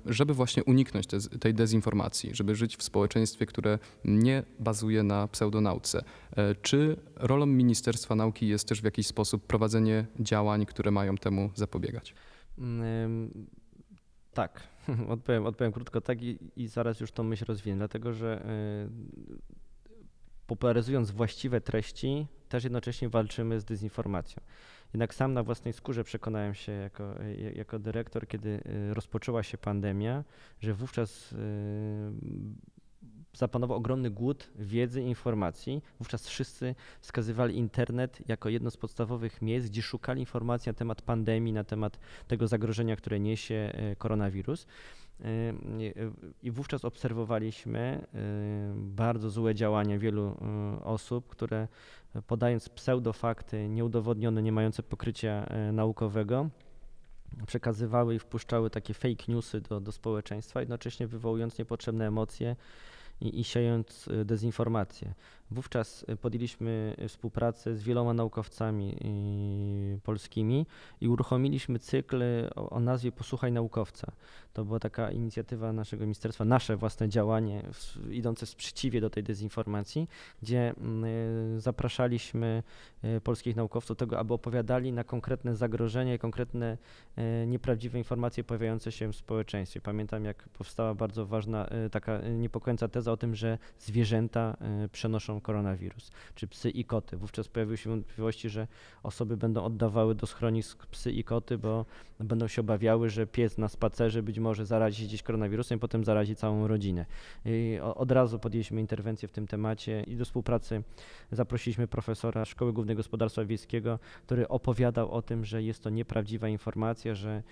żeby właśnie uniknąć tej dezinformacji, żeby żyć w społeczeństwie, które nie bazuje na pseudonauce. Czy rolą Ministerstwa Nauki jest też w jakiś sposób prowadzenie działań, które mają temu zapobiegać? Tak, odpowiem krótko tak i zaraz już tą myśl rozwinę, dlatego że popularyzując właściwe treści, też jednocześnie walczymy z dezinformacją. Jednak sam na własnej skórze przekonałem się jako dyrektor, kiedy rozpoczęła się pandemia, że wówczas zapanował ogromny głód wiedzy i informacji. Wówczas wszyscy wskazywali internet jako jedno z podstawowych miejsc, gdzie szukali informacji na temat pandemii, na temat tego zagrożenia, które niesie koronawirus. I wówczas obserwowaliśmy bardzo złe działania wielu osób, które podając pseudofakty nieudowodnione, nie mające pokrycia naukowego, przekazywały i wpuszczały takie fake newsy do społeczeństwa, jednocześnie wywołując niepotrzebne emocje i siejąc dezinformację. Wówczas podjęliśmy współpracę z wieloma naukowcami polskimi i uruchomiliśmy cykl o nazwie Posłuchaj naukowca. To była taka inicjatywa naszego ministerstwa, nasze własne działanie idące w sprzeciwie do tej dezinformacji, gdzie zapraszaliśmy polskich naukowców do tego, aby opowiadali na konkretne zagrożenia i konkretne nieprawdziwe informacje pojawiające się w społeczeństwie. Pamiętam, jak powstała bardzo ważna taka niepokojąca teza o tym, że zwierzęta przenoszą przenoszą koronawirus, czy psy i koty. Wówczas pojawiły się wątpliwości, że osoby będą oddawały do schronisk psy i koty, bo będą się obawiały, że pies na spacerze być może zarazi się gdzieś koronawirusem i potem zarazi całą rodzinę. I od razu podjęliśmy interwencję w tym temacie i do współpracy zaprosiliśmy profesora Szkoły Głównej Gospodarstwa Wiejskiego, który opowiadał o tym, że jest to nieprawdziwa informacja, że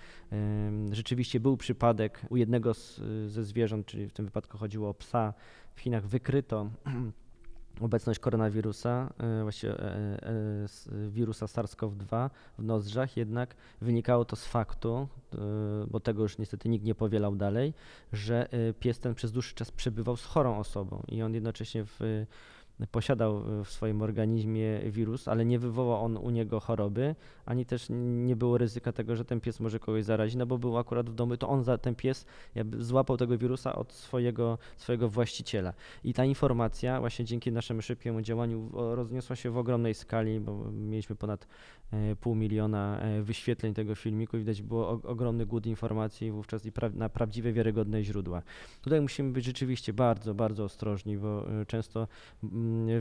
rzeczywiście był przypadek u jednego ze zwierząt, czyli w tym wypadku chodziło o psa, w Chinach wykryto obecność koronawirusa, właściwie wirusa SARS-CoV-2 w nozdrzach, jednak wynikało to z faktu, bo tego już niestety nikt nie powielał dalej, że pies ten przez dłuższy czas przebywał z chorą osobą i on jednocześnie posiadał w swoim organizmie wirus, ale nie wywołał on u niego choroby, ani też nie było ryzyka tego, że ten pies może kogoś zarazić, no bo był akurat w domu, to ten pies jakby złapał tego wirusa od swojego właściciela. I ta informacja właśnie dzięki naszemu szybkiemu działaniu rozniosła się w ogromnej skali, bo mieliśmy ponad 500 000 wyświetleń tego filmiku i widać było ogromny głód informacji wówczas i na prawdziwe, wiarygodne źródła. Tutaj musimy być rzeczywiście bardzo, bardzo ostrożni, bo często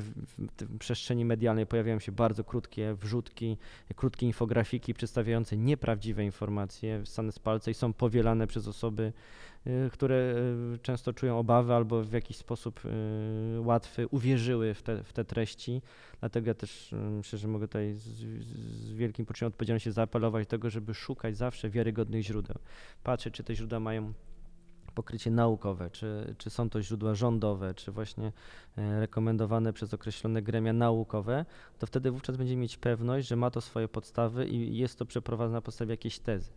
w przestrzeni medialnej pojawiają się bardzo krótkie wrzutki, krótkie infografiki przedstawiające nieprawdziwe informacje ssane z palca i są powielane przez osoby, które często czują obawy albo w jakiś sposób łatwy uwierzyły w te treści. Dlatego ja też myślę, że mogę tutaj z wielkim poczuciem odpowiedzialności zaapelować do tego, żeby szukać zawsze wiarygodnych źródeł. Patrzeć, czy te źródła mają pokrycie naukowe, czy są to źródła rządowe, czy właśnie rekomendowane przez określone gremia naukowe, to wtedy wówczas będziemy mieć pewność, że ma to swoje podstawy i jest to przeprowadzone na podstawie jakiejś tezy.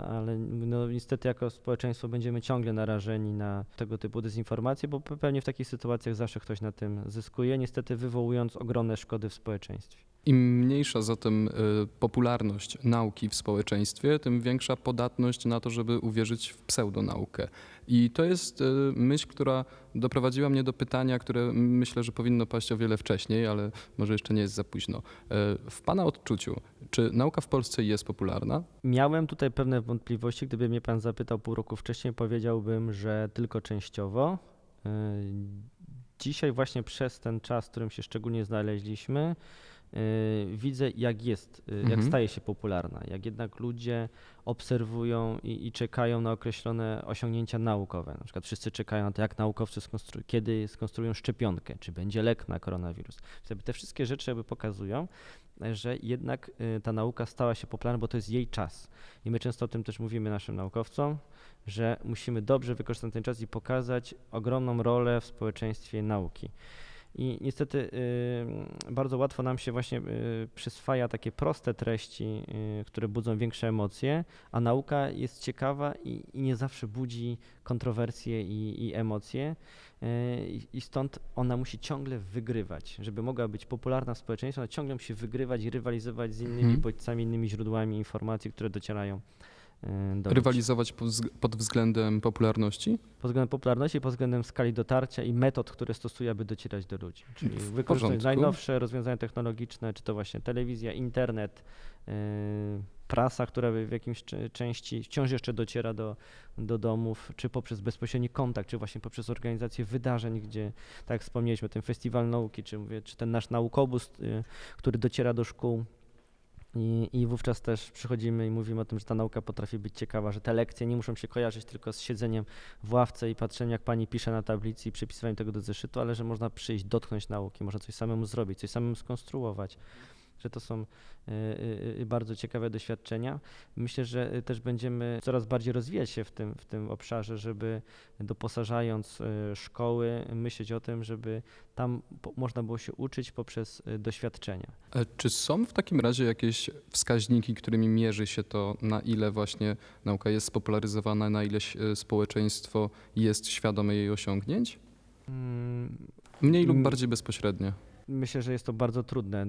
Ale no, niestety jako społeczeństwo będziemy ciągle narażeni na tego typu dezinformacje, bo pewnie w takich sytuacjach zawsze ktoś na tym zyskuje, niestety wywołując ogromne szkody w społeczeństwie. Im mniejsza zatem popularność nauki w społeczeństwie, tym większa podatność na to, żeby uwierzyć w pseudonaukę. I to jest myśl, która doprowadziła mnie do pytania, które myślę, że powinno paść o wiele wcześniej, ale może jeszcze nie jest za późno. W Pana odczuciu, czy nauka w Polsce jest popularna? Miałem tutaj pewne wątpliwości. Gdyby mnie Pan zapytał pół roku wcześniej, powiedziałbym, że tylko częściowo. Dzisiaj właśnie przez ten czas, w którym się szczególnie znaleźliśmy, widzę, jak staje się popularna, jak jednak ludzie obserwują i czekają na określone osiągnięcia naukowe. Na przykład wszyscy czekają na to, jak naukowcy kiedy skonstruują szczepionkę, czy będzie lek na koronawirus. Te wszystkie rzeczy jakby pokazują, że jednak ta nauka stała się popularna, bo to jest jej czas. I my często o tym też mówimy naszym naukowcom, że musimy dobrze wykorzystać ten czas i pokazać ogromną rolę w społeczeństwie nauki. I niestety bardzo łatwo nam się właśnie przyswaja takie proste treści, które budzą większe emocje, a nauka jest ciekawa i nie zawsze budzi kontrowersje i emocje i stąd ona musi ciągle wygrywać. Żeby mogła być popularna w społeczeństwie, ona ciągle musi wygrywać i rywalizować z innymi bodźcami, innymi źródłami informacji, które docierają do ludzi. Rywalizować pod względem popularności? Pod względem popularności, pod względem skali dotarcia i metod, które stosuje, aby docierać do ludzi. Czyli wykorzystać najnowsze rozwiązania technologiczne, czy to właśnie telewizja, internet, prasa, która w jakimś części wciąż jeszcze dociera do domów, czy poprzez bezpośredni kontakt, czy właśnie poprzez organizację wydarzeń, gdzie, tak jak wspomnieliśmy, ten festiwal nauki, czy ten nasz naukobus, który dociera do szkół. I wówczas też przychodzimy i mówimy o tym, że ta nauka potrafi być ciekawa, że te lekcje nie muszą się kojarzyć tylko z siedzeniem w ławce i patrzeniem, jak pani pisze na tablicy i przypisywaniem tego do zeszytu, ale że można przyjść, dotknąć nauki, można coś samemu zrobić, coś samemu skonstruować. Że to są bardzo ciekawe doświadczenia. Myślę, że też będziemy coraz bardziej rozwijać się w tym obszarze, żeby doposażając szkoły myśleć o tym, żeby tam można było się uczyć poprzez doświadczenia. Czy są w takim razie jakieś wskaźniki, którymi mierzy się to, na ile właśnie nauka jest spopularyzowana, na ile społeczeństwo jest świadome jej osiągnięć? Mniej lub bardziej bezpośrednio. Myślę, że jest to bardzo trudne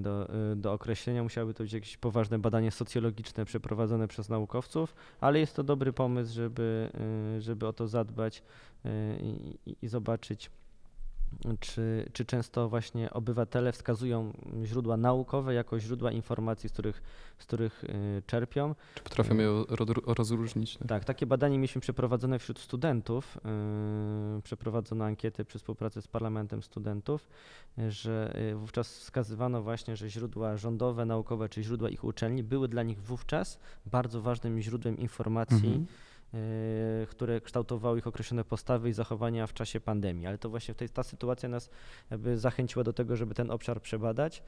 do określenia. Musiałyby to być jakieś poważne badania socjologiczne przeprowadzone przez naukowców, ale jest to dobry pomysł, żeby o to zadbać i zobaczyć, czy często właśnie obywatele wskazują źródła naukowe jako źródła informacji, z których czerpią. Czy potrafią je rozróżnić? Tak, takie badanie mieliśmy przeprowadzone wśród studentów. Przeprowadzono ankietę przy współpracy z Parlamentem Studentów, że wówczas wskazywano właśnie, że źródła rządowe, naukowe czy źródła ich uczelni były dla nich wówczas bardzo ważnym źródłem informacji, które kształtowały ich określone postawy i zachowania w czasie pandemii. Ale to właśnie ta sytuacja nas jakby zachęciła do tego, żeby ten obszar przebadać.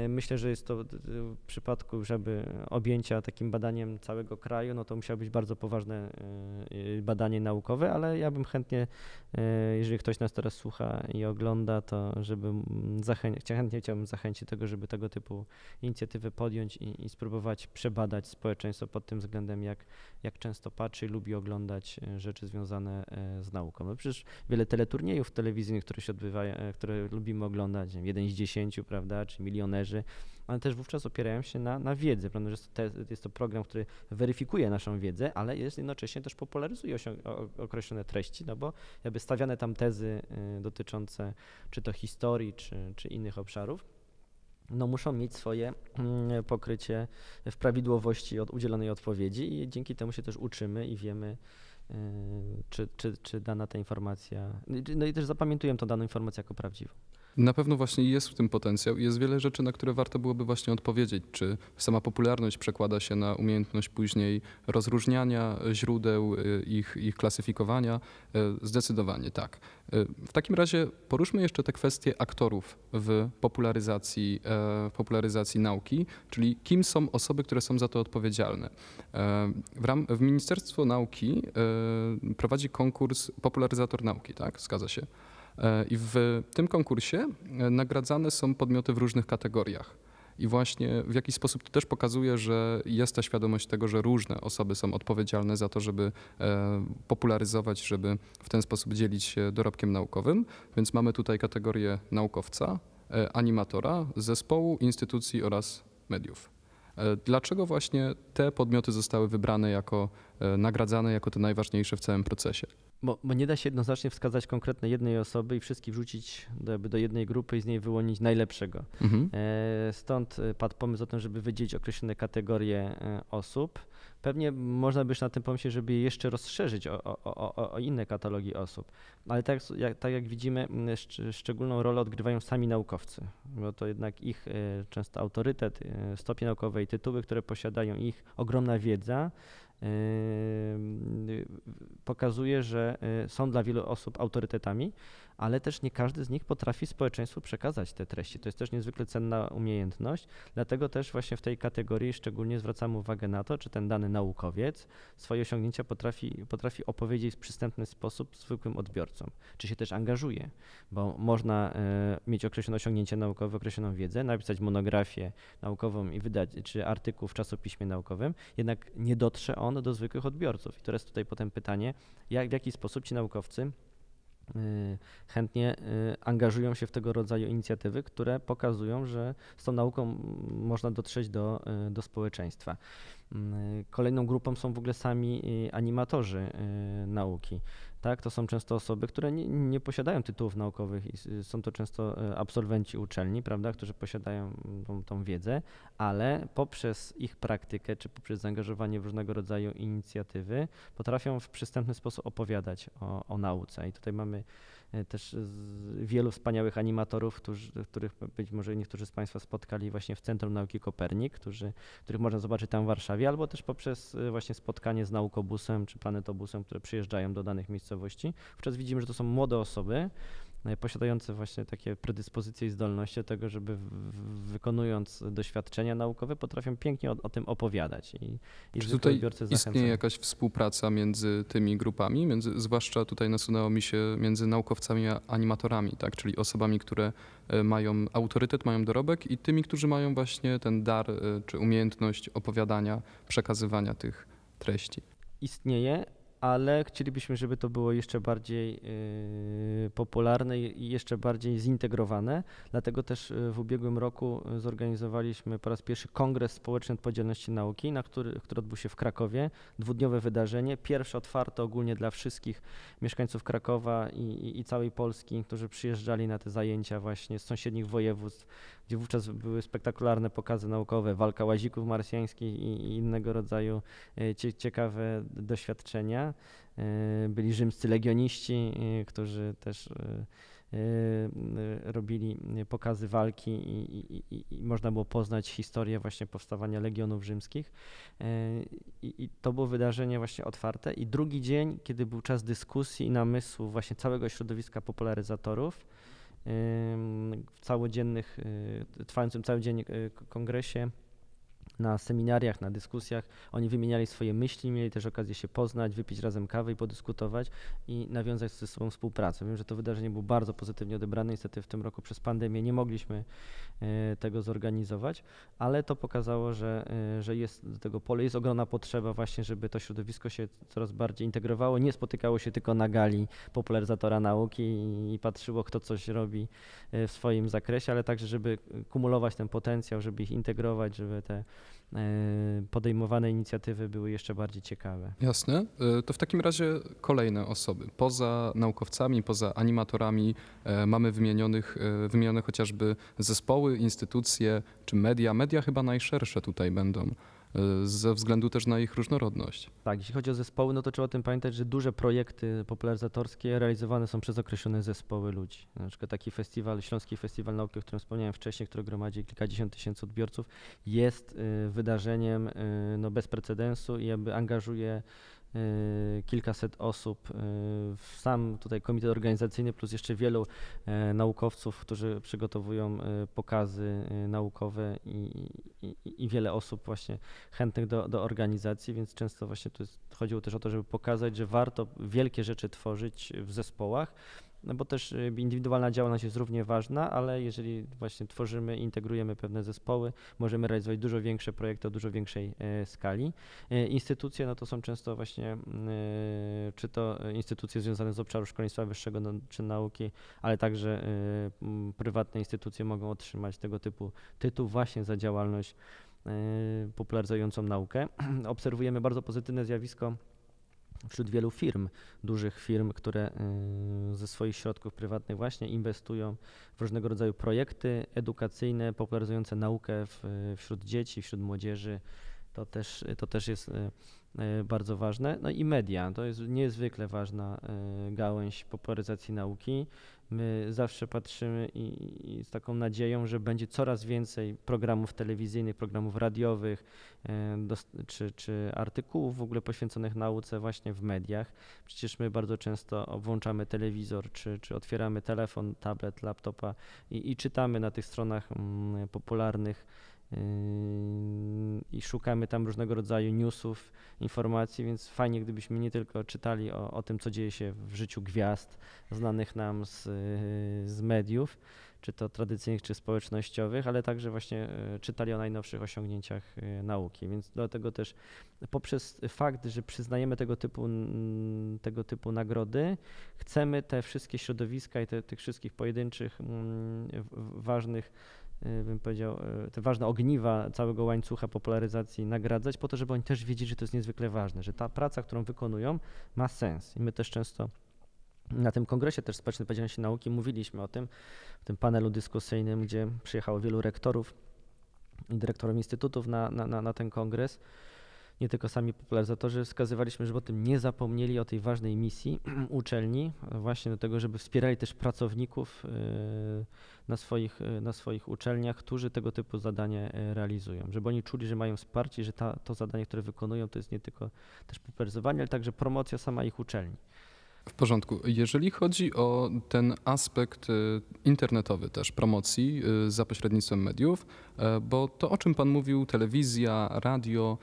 Myślę, że jest to w przypadku, żeby objęcia takim badaniem całego kraju, no to musiało być bardzo poważne badanie naukowe, ale ja bym chętnie, jeżeli ktoś nas teraz słucha i ogląda, to żeby chętnie chciałbym zachęcić do tego, żeby tego typu inicjatywy podjąć i spróbować przebadać społeczeństwo pod tym względem, jak często patrzy i lubi oglądać rzeczy związane z nauką. No przecież wiele teleturniejów telewizyjnych, które się odbywają, które lubimy oglądać, nie wiem, 1 z 10, prawda, czy milionerzy, ale też wówczas opierają się na wiedzy, prawda, że jest to program, który weryfikuje naszą wiedzę, ale jednocześnie też popularyzuje określone treści, no bo jakby stawiane tam tezy dotyczące czy to historii, czy innych obszarów, no muszą mieć swoje pokrycie w prawidłowości udzielonej odpowiedzi i dzięki temu się też uczymy i wiemy, czy dana ta informacja, no i też zapamiętujemy tą daną informację jako prawdziwą. Na pewno właśnie jest w tym potencjał i jest wiele rzeczy, na które warto byłoby właśnie odpowiedzieć. Czy sama popularność przekłada się na umiejętność później rozróżniania źródeł, ich klasyfikowania? Zdecydowanie tak. W takim razie poruszmy jeszcze te kwestie aktorów w popularyzacji nauki, czyli kim są osoby, które są za to odpowiedzialne. W Ministerstwo Nauki prowadzi konkurs Popularyzator Nauki, tak? Zgadza się. I w tym konkursie nagradzane są podmioty w różnych kategoriach. I właśnie w jakiś sposób to też pokazuje, że jest ta świadomość tego, że różne osoby są odpowiedzialne za to, żeby popularyzować, żeby w ten sposób dzielić się dorobkiem naukowym. Więc mamy tutaj kategorię naukowca, animatora, zespołu, instytucji oraz mediów. Dlaczego właśnie te podmioty zostały wybrane nagradzane jako te najważniejsze w całym procesie? Bo nie da się jednoznacznie wskazać konkretnej jednej osoby i wszystkich wrzucić do jednej grupy i z niej wyłonić najlepszego. Stąd padł pomysł o tym, żeby wydzielić określone kategorie osób. Pewnie można by na tym pomyśleć, żeby je jeszcze rozszerzyć o inne katalogi osób, ale tak jak widzimy, szczególną rolę odgrywają sami naukowcy, bo to jednak ich często autorytet, stopnie naukowe i tytuły, które posiadają, ich ogromna wiedza pokazuje, że są dla wielu osób autorytetami, ale też nie każdy z nich potrafi społeczeństwu przekazać te treści. To jest też niezwykle cenna umiejętność, dlatego też właśnie w tej kategorii szczególnie zwracamy uwagę na to, czy ten dany naukowiec swoje osiągnięcia potrafi opowiedzieć w przystępny sposób zwykłym odbiorcom, czy się też angażuje, bo można mieć określone osiągnięcie naukowe, określoną wiedzę, napisać monografię naukową i wydać, czy artykuł w czasopiśmie naukowym, jednak nie dotrze on do zwykłych odbiorców. I teraz tutaj potem pytanie, w jaki sposób ci naukowcy chętnie angażują się w tego rodzaju inicjatywy, które pokazują, że z tą nauką można dotrzeć do społeczeństwa. Kolejną grupą są w ogóle sami animatorzy nauki. Tak? To są często osoby, które nie posiadają tytułów naukowych i są to często absolwenci uczelni, prawda, którzy posiadają tą wiedzę, ale poprzez ich praktykę czy poprzez zaangażowanie w różnego rodzaju inicjatywy potrafią w przystępny sposób opowiadać o nauce. I tutaj mamy też wielu wspaniałych animatorów, których być może niektórzy z Państwa spotkali właśnie w Centrum Nauki Kopernik, których można zobaczyć tam w Warszawie, albo też poprzez właśnie spotkanie z naukobusem czy planetobusem, które przyjeżdżają do danych miejscowości. Wówczas widzimy, że to są młode osoby, posiadające właśnie takie predyspozycje i zdolności do tego, żeby wykonując doświadczenia naukowe potrafią pięknie o tym opowiadać. Czy tutaj istnieje jakaś współpraca między tymi grupami, zwłaszcza tutaj nasunęło mi się między naukowcami a animatorami, tak? Czyli osobami, które mają autorytet, mają dorobek i tymi, którzy mają właśnie ten dar czy umiejętność opowiadania, przekazywania tych treści? Istnieje. ale chcielibyśmy, żeby to było jeszcze bardziej popularne i jeszcze bardziej zintegrowane. Dlatego też w ubiegłym roku zorganizowaliśmy po raz pierwszy Kongres Społeczny Odpowiedzialności Nauki, który odbył się w Krakowie. Dwudniowe wydarzenie, pierwsze otwarte ogólnie dla wszystkich mieszkańców Krakowa i całej Polski, którzy przyjeżdżali na te zajęcia właśnie z sąsiednich województw, gdzie wówczas były spektakularne pokazy naukowe, walka łazików marsjańskich i innego rodzaju ciekawe doświadczenia. Byli rzymscy legioniści, którzy też robili pokazy walki i można było poznać historię właśnie powstawania legionów rzymskich. I to było wydarzenie właśnie otwarte. I drugi dzień, kiedy był czas dyskusji i namysłu właśnie całego środowiska popularyzatorów, w trwającym cały dzień kongresie, na seminariach, na dyskusjach, oni wymieniali swoje myśli, mieli też okazję się poznać, wypić razem kawę i podyskutować i nawiązać ze sobą współpracę. Wiem, że to wydarzenie było bardzo pozytywnie odebrane. Niestety w tym roku przez pandemię nie mogliśmy tego zorganizować, ale to pokazało, że jest do tego pole, jest ogromna potrzeba właśnie, żeby to środowisko się coraz bardziej integrowało, nie spotykało się tylko na gali popularyzatora nauki i patrzyło, kto coś robi w swoim zakresie, ale także, żeby kumulować ten potencjał, żeby ich integrować, żeby te podejmowane inicjatywy były jeszcze bardziej ciekawe. Jasne. To w takim razie kolejne osoby. Poza naukowcami, poza animatorami mamy wymienione chociażby zespoły, instytucje czy media. Media chyba najszersze tutaj będą, ze względu też na ich różnorodność. Tak, jeśli chodzi o zespoły, no to trzeba o tym pamiętać, że duże projekty popularyzatorskie realizowane są przez określone zespoły ludzi. Na przykład taki festiwal, Śląski Festiwal Nauki, o którym wspomniałem wcześniej, który gromadzi kilkadziesiąt tysięcy odbiorców, jest wydarzeniem bez precedensu i jakby angażuje kilkaset osób, sam tutaj komitet organizacyjny plus jeszcze wielu naukowców, którzy przygotowują pokazy naukowe i wiele osób właśnie chętnych do organizacji, więc często właśnie chodziło też o to, żeby pokazać, że warto wielkie rzeczy tworzyć w zespołach, no bo też indywidualna działalność jest równie ważna, ale jeżeli właśnie tworzymy, integrujemy pewne zespoły, możemy realizować dużo większe projekty o dużo większej skali. Instytucje, no to są często właśnie, czy to instytucje związane z obszaru szkolnictwa wyższego czy nauki, ale także prywatne instytucje mogą otrzymać tego typu tytuł właśnie za działalność popularyzującą naukę. Obserwujemy bardzo pozytywne zjawisko wśród wielu firm, dużych firm, które ze swoich środków prywatnych właśnie inwestują w różnego rodzaju projekty edukacyjne, popularyzujące naukę wśród dzieci, wśród młodzieży. To też jest bardzo ważne. No i media, to jest niezwykle ważna gałęź popularyzacji nauki. My zawsze patrzymy i z taką nadzieją, że będzie coraz więcej programów telewizyjnych, programów radiowych czy artykułów w ogóle poświęconych nauce właśnie w mediach. Przecież my bardzo często włączamy telewizor czy otwieramy telefon, tablet, laptopa i czytamy na tych stronach popularnych i szukamy tam różnego rodzaju newsów, informacji, więc fajnie, gdybyśmy nie tylko czytali o tym, co dzieje się w życiu gwiazd znanych nam z mediów, czy to tradycyjnych, czy społecznościowych, ale także właśnie czytali o najnowszych osiągnięciach nauki, więc dlatego też poprzez fakt, że przyznajemy tego typu nagrody, chcemy te wszystkie środowiska i tych wszystkich pojedynczych ważnych, bym powiedział, te ważne ogniwa całego łańcucha popularyzacji nagradzać po to, żeby oni też wiedzieli, że to jest niezwykle ważne, że ta praca, którą wykonują, ma sens. I my też często na tym kongresie też Społecznej Odpowiedzialności Nauki mówiliśmy o tym, w tym panelu dyskusyjnym, gdzie przyjechało wielu rektorów i dyrektorów instytutów na ten kongres. Nie tylko sami popularyzatorzy, wskazywaliśmy, żeby o tym nie zapomnieli, o tej ważnej misji uczelni, właśnie do tego, żeby wspierali też pracowników na swoich uczelniach, którzy tego typu zadania realizują, żeby oni czuli, że mają wsparcie, że to zadanie, które wykonują, to jest nie tylko też popularyzowanie, ale także promocja sama ich uczelni. W porządku. Jeżeli chodzi o ten aspekt internetowy też promocji za pośrednictwem mediów, bo to, o czym Pan mówił, telewizja, radio,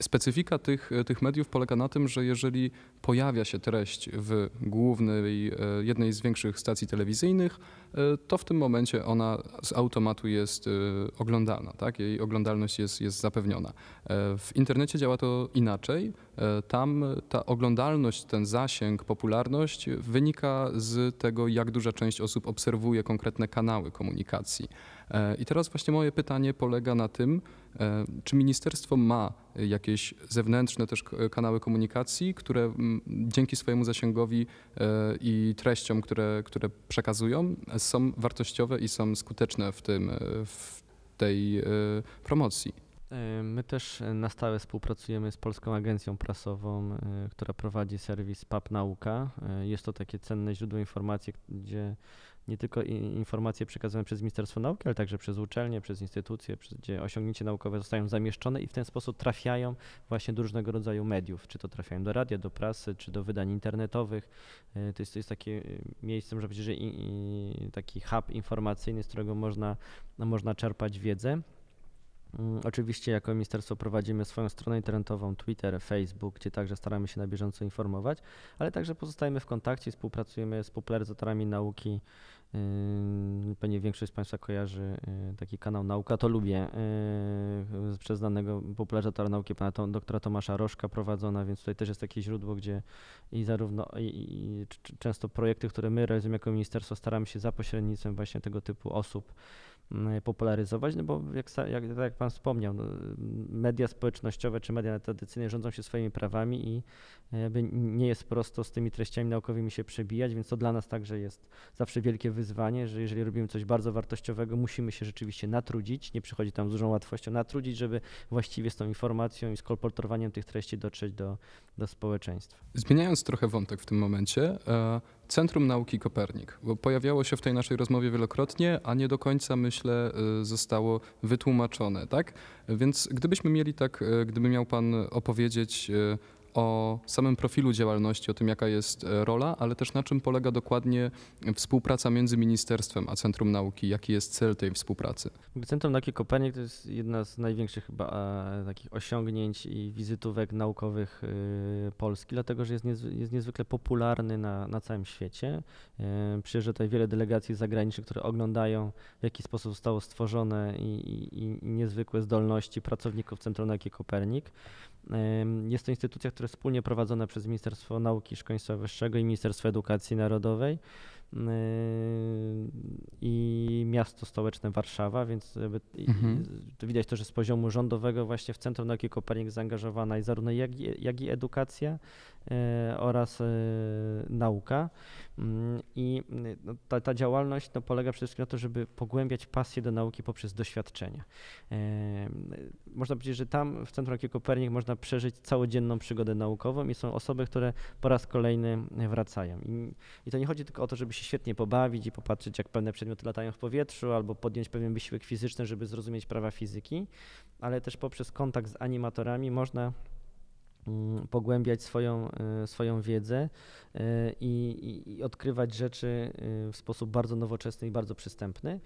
Specyfika tych mediów polega na tym, że jeżeli pojawia się treść w głównej, jednej z większych stacji telewizyjnych, to w tym momencie ona z automatu jest oglądalna, tak? Jej oglądalność jest zapewniona. W internecie działa to inaczej. Tam ta oglądalność, ten zasięg, popularność wynika z tego, jak duża część osób obserwuje konkretne kanały komunikacji. I teraz właśnie moje pytanie polega na tym, czy ministerstwo ma jakieś zewnętrzne też kanały komunikacji, które dzięki swojemu zasięgowi i treściom, które przekazują, są wartościowe i są skuteczne w tej promocji? My też na stałe współpracujemy z Polską Agencją Prasową, która prowadzi serwis PAP Nauka. Jest to takie cenne źródło informacji, gdzie nie tylko informacje przekazywane przez Ministerstwo Nauki, ale także przez uczelnie, przez instytucje, gdzie osiągnięcia naukowe zostają zamieszczone i w ten sposób trafiają właśnie do różnego rodzaju mediów, czy to trafiają do radia, do prasy, czy do wydań internetowych. To jest takie miejsce, można powiedzieć, że taki hub informacyjny, z którego można czerpać wiedzę. Oczywiście jako ministerstwo prowadzimy swoją stronę internetową, Twitter, Facebook, gdzie także staramy się na bieżąco informować, ale także pozostajemy w kontakcie, współpracujemy z popularyzatorami nauki. Pewnie większość z Państwa kojarzy taki kanał Nauka to Lubię przez znanego popularyzatora nauki pana doktora Tomasza Rożka prowadzona, więc tutaj też jest takie źródło, gdzie i często projekty, które my realizujemy jako ministerstwo, staramy się za pośrednictwem właśnie tego typu osób popularyzować, no bo jak Pan wspomniał, no, media społecznościowe czy media tradycyjne rządzą się swoimi prawami i jakby nie jest prosto z tymi treściami naukowymi się przebijać, więc to dla nas także jest zawsze wielkie wyzwanie, że jeżeli robimy coś bardzo wartościowego, musimy się rzeczywiście natrudzić, nie przychodzi tam z dużą łatwością, natrudzić, żeby właściwie z tą informacją i z kolportowaniem tych treści dotrzeć do społeczeństwa. Zmieniając trochę wątek w tym momencie, Centrum Nauki Kopernik, bo pojawiało się w tej naszej rozmowie wielokrotnie, a nie do końca, myślę, zostało wytłumaczone, tak? Więc gdyby miał Pan opowiedzieć o samym profilu działalności, o tym, jaka jest rola, ale też na czym polega dokładnie współpraca między ministerstwem a Centrum Nauki, jaki jest cel tej współpracy? Centrum Nauki Kopernik to jest jedna z największych chyba takich osiągnięć i wizytówek naukowych Polski, dlatego że jest niezwykle popularny na całym świecie. Przyjeżdża tutaj wiele delegacji zagranicznych, które oglądają, w jaki sposób zostało stworzone i niezwykłe zdolności pracowników Centrum Nauki Kopernik. Jest to instytucja, która jest wspólnie prowadzona przez Ministerstwo Nauki i Szkolnictwa Wyższego i Ministerstwo Edukacji Narodowej i miasto stołeczne Warszawa, więc to widać to, że z poziomu rządowego właśnie w Centrum Nauki Kopernik zaangażowana jest zarówno jak i edukacja oraz nauka. I ta działalność polega przede wszystkim na to, żeby pogłębiać pasję do nauki poprzez doświadczenia. Można powiedzieć, że tam w Centrum Nauki Kopernik można przeżyć całodzienną przygodę naukową i są osoby, które po raz kolejny wracają. I to nie chodzi tylko o to, żeby się świetnie pobawić i popatrzeć, jak pewne przedmioty latają w powietrzu, albo podjąć pewien wysiłek fizyczny, żeby zrozumieć prawa fizyki, ale też poprzez kontakt z animatorami można pogłębiać swoją wiedzę i odkrywać rzeczy w sposób bardzo nowoczesny i bardzo przystępny.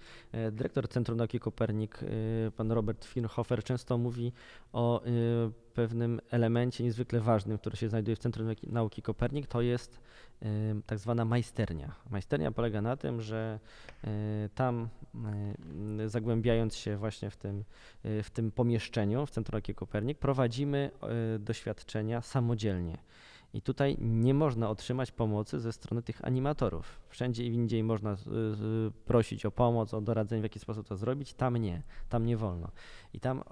Dyrektor Centrum Nauki Kopernik, pan Robert Firnhofer, często mówi o pewnym elemencie niezwykle ważnym, który się znajduje w Centrum Nauki Kopernik, to jest tak zwana majsternia. Majsternia polega na tym, że tam zagłębiając się właśnie w tym pomieszczeniu w Centrum Nauki Kopernik prowadzimy doświadczenia samodzielnie. I tutaj nie można otrzymać pomocy ze strony tych animatorów. Wszędzie indziej można prosić o pomoc, o doradzenie, w jaki sposób to zrobić, tam nie wolno. I tam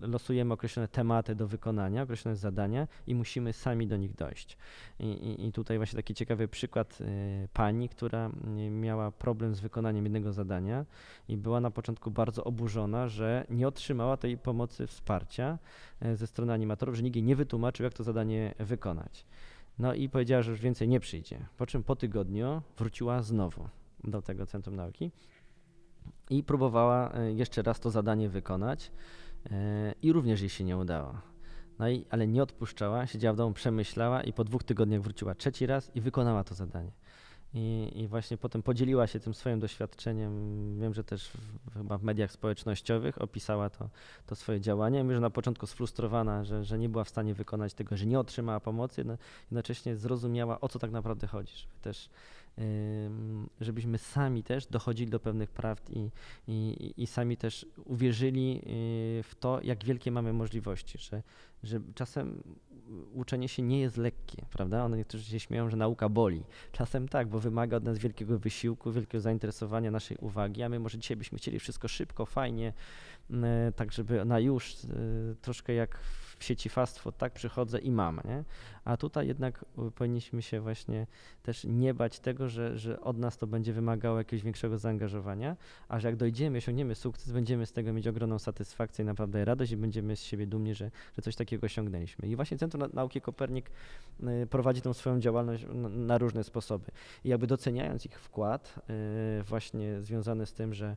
losujemy określone tematy do wykonania, określone zadania i musimy sami do nich dojść. I tutaj właśnie taki ciekawy przykład pani, która miała problem z wykonaniem jednego zadania i była na początku bardzo oburzona, że nie otrzymała tej pomocy, wsparcia ze strony animatorów, że nikt jej nie wytłumaczył, jak to zadanie wykonać. No i powiedziała, że już więcej nie przyjdzie. Po czym po tygodniu wróciła znowu do tego Centrum Nauki i próbowała jeszcze raz to zadanie wykonać i również jej się nie udało. Ale nie odpuszczała, siedziała w domu, przemyślała i po 2 tygodniach wróciła 3. raz i wykonała to zadanie. i właśnie potem podzieliła się tym swoim doświadczeniem. Wiem, że też chyba w mediach społecznościowych opisała to swoje działanie. Wiem, że na początku sfrustrowana, że nie była w stanie wykonać tego, że nie otrzymała pomocy, jednocześnie zrozumiała, o co tak naprawdę chodzi, żeby też żebyśmy sami też dochodzili do pewnych prawd i sami też uwierzyli w to, jak wielkie mamy możliwości, że czasem uczenie się nie jest lekkie, prawda? Niektórzy się śmieją, że nauka boli. Czasem tak, bo wymaga od nas wielkiego wysiłku, wielkiego zainteresowania, naszej uwagi, a my może dzisiaj byśmy chcieli wszystko szybko, fajnie, tak żeby na już, troszkę jak w sieci fast food, tak, przychodzę i mam, nie? A tutaj jednak powinniśmy się właśnie też nie bać tego, że od nas to będzie wymagało jakiegoś większego zaangażowania, a że jak dojdziemy, osiągniemy sukces, będziemy z tego mieć ogromną satysfakcję i naprawdę radość i będziemy z siebie dumni, że coś takiego osiągnęliśmy. I właśnie Centrum Nauki Kopernik prowadzi tą swoją działalność na różne sposoby. I jakby doceniając ich wkład właśnie związany z tym, że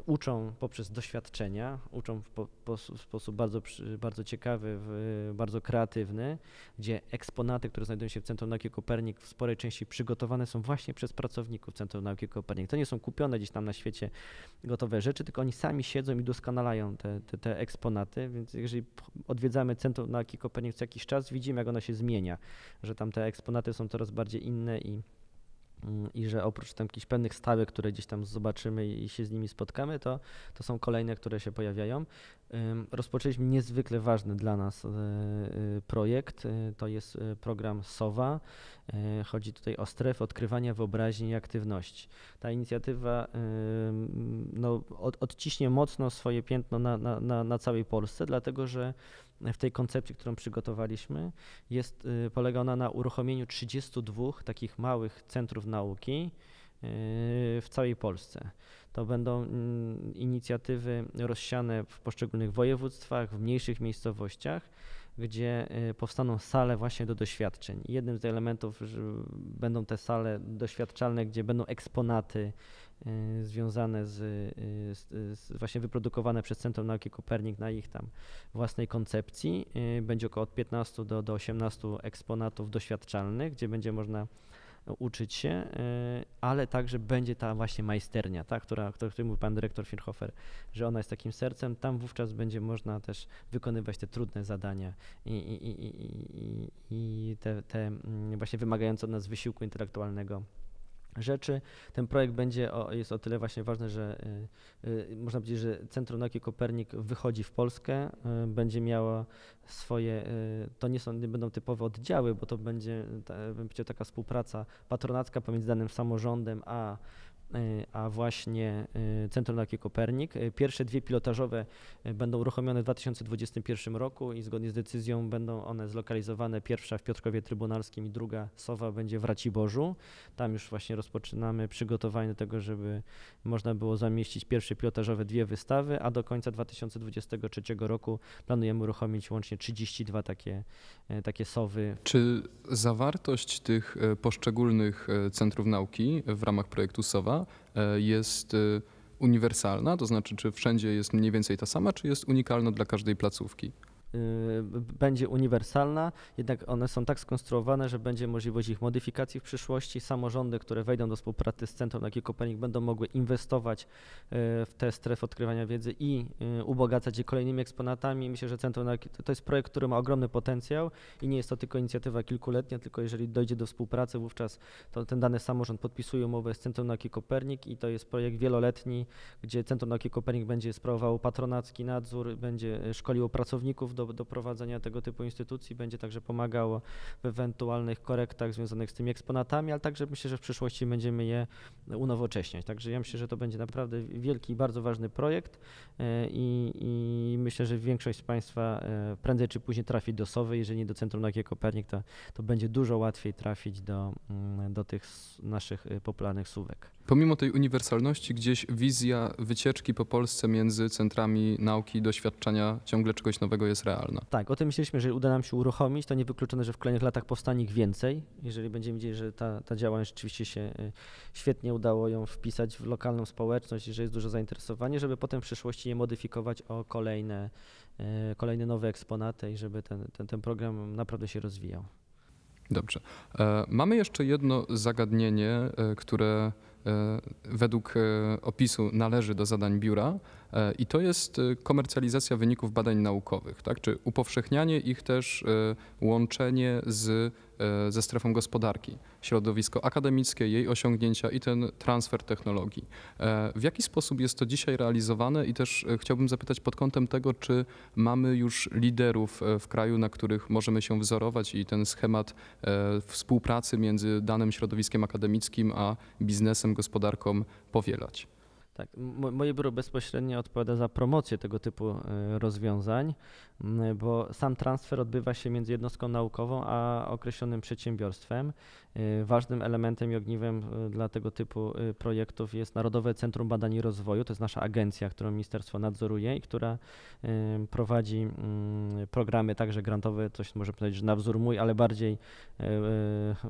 uczą poprzez doświadczenia, uczą w sposób bardzo ciekawy, bardzo kreatywny, gdzie eksponaty, które znajdują się w Centrum Nauki Kopernik w sporej części przygotowane są właśnie przez pracowników Centrum Nauki Kopernik. To nie są kupione gdzieś tam na świecie gotowe rzeczy, tylko oni sami siedzą i doskonalają te eksponaty, więc jeżeli odwiedzamy Centrum Nauki Kopernik co jakiś czas, widzimy, jak ono się zmienia, że tam te eksponaty są coraz bardziej inne i że oprócz tam jakichś pewnych stawek, które gdzieś tam zobaczymy i się z nimi spotkamy, to są kolejne, które się pojawiają. Rozpoczęliśmy niezwykle ważny dla nas projekt, to jest program SOWA. Chodzi tutaj o strefę odkrywania wyobraźni i aktywności. Ta inicjatywa odciśnie mocno swoje piętno na całej Polsce, dlatego że w tej koncepcji, którą przygotowaliśmy, polega ona na uruchomieniu 32 takich małych centrów nauki w całej Polsce. To będą inicjatywy rozsiane w poszczególnych województwach, w mniejszych miejscowościach, gdzie powstaną sale właśnie do doświadczeń. I jednym z elementów będą te sale doświadczalne, gdzie będą eksponaty związane właśnie wyprodukowane przez Centrum Nauki Kopernik na ich tam własnej koncepcji. Będzie około od 15 do 18 eksponatów doświadczalnych, gdzie będzie można uczyć się, ale także będzie ta właśnie majsternia, ta, o której mówił pan dyrektor Firhofer, że ona jest takim sercem, tam wówczas będzie można też wykonywać te trudne zadania i te właśnie wymagające od nas wysiłku intelektualnego rzeczy. Ten projekt jest o tyle właśnie ważny, że można powiedzieć, że Centrum Nauki Kopernik wychodzi w Polskę, będzie miało swoje, to nie będą typowe oddziały, bo to będzie taka współpraca patronacka pomiędzy danym samorządem a właśnie Centrum Nauki Kopernik. Pierwsze dwie pilotażowe będą uruchomione w 2021 roku i zgodnie z decyzją będą one zlokalizowane. Pierwsza w Piotrkowie Trybunalskim i druga SOWA będzie w Raciborzu. Tam już właśnie rozpoczynamy przygotowanie do tego, żeby można było zamieścić pierwsze pilotażowe dwie wystawy, a do końca 2023 roku planujemy uruchomić łącznie 32 takie SOWy. Czy zawartość tych poszczególnych centrów nauki w ramach projektu SOWA jest uniwersalna? To znaczy, czy wszędzie jest mniej więcej ta sama, czy jest unikalna dla każdej placówki? Będzie uniwersalna, jednak one są tak skonstruowane, że będzie możliwość ich modyfikacji w przyszłości. Samorządy, które wejdą do współpracy z Centrum Nauki Kopernik, będą mogły inwestować w tę strefę odkrywania wiedzy i ubogacać je kolejnymi eksponatami. Myślę, że Centrum Nauki to jest projekt, który ma ogromny potencjał i nie jest to tylko inicjatywa kilkuletnia, tylko jeżeli dojdzie do współpracy, wówczas to ten dany samorząd podpisuje umowę z Centrum Nauki Kopernik i to jest projekt wieloletni, gdzie Centrum Nauki Kopernik będzie sprawowało patronacki nadzór, będzie szkoliło pracowników do prowadzenia tego typu instytucji, będzie także pomagało w ewentualnych korektach związanych z tymi eksponatami, ale także myślę, że w przyszłości będziemy je unowocześniać. Także ja myślę, że to będzie naprawdę wielki i bardzo ważny projekt i myślę, że większość z Państwa prędzej czy później trafi do SOWY, jeżeli nie do Centrum Nauki Kopernik, to będzie dużo łatwiej trafić do tych naszych popularnych SUWek. Pomimo tej uniwersalności gdzieś wizja wycieczki po Polsce między centrami nauki i doświadczenia ciągle czegoś nowego jest realna. Tak, o tym myśleliśmy, że uda nam się uruchomić, to niewykluczone, że w kolejnych latach powstanie ich więcej, jeżeli będziemy widzieli, że ta działalność rzeczywiście się świetnie udało ją wpisać w lokalną społeczność i że jest duże zainteresowanie, żeby potem w przyszłości je modyfikować o kolejne nowe eksponaty i żeby ten program naprawdę się rozwijał. Dobrze. Mamy jeszcze jedno zagadnienie, które według opisu należy do zadań biura i to jest komercjalizacja wyników badań naukowych, tak? Czy upowszechnianie ich też, łączenie ze strefą gospodarki, środowisko akademickie, jej osiągnięcia i ten transfer technologii. W jaki sposób jest to dzisiaj realizowane i też chciałbym zapytać pod kątem tego, czy mamy już liderów w kraju, na których możemy się wzorować i ten schemat współpracy między danym środowiskiem akademickim a biznesem, gospodarką powielać. Tak, moje biuro bezpośrednio odpowiada za promocję tego typu rozwiązań, bo sam transfer odbywa się między jednostką naukową a określonym przedsiębiorstwem. Ważnym elementem i ogniwem dla tego typu projektów jest Narodowe Centrum Badań i Rozwoju. To jest nasza agencja, którą ministerstwo nadzoruje i która prowadzi programy także grantowe, coś może powiedzieć, że na wzór mój, ale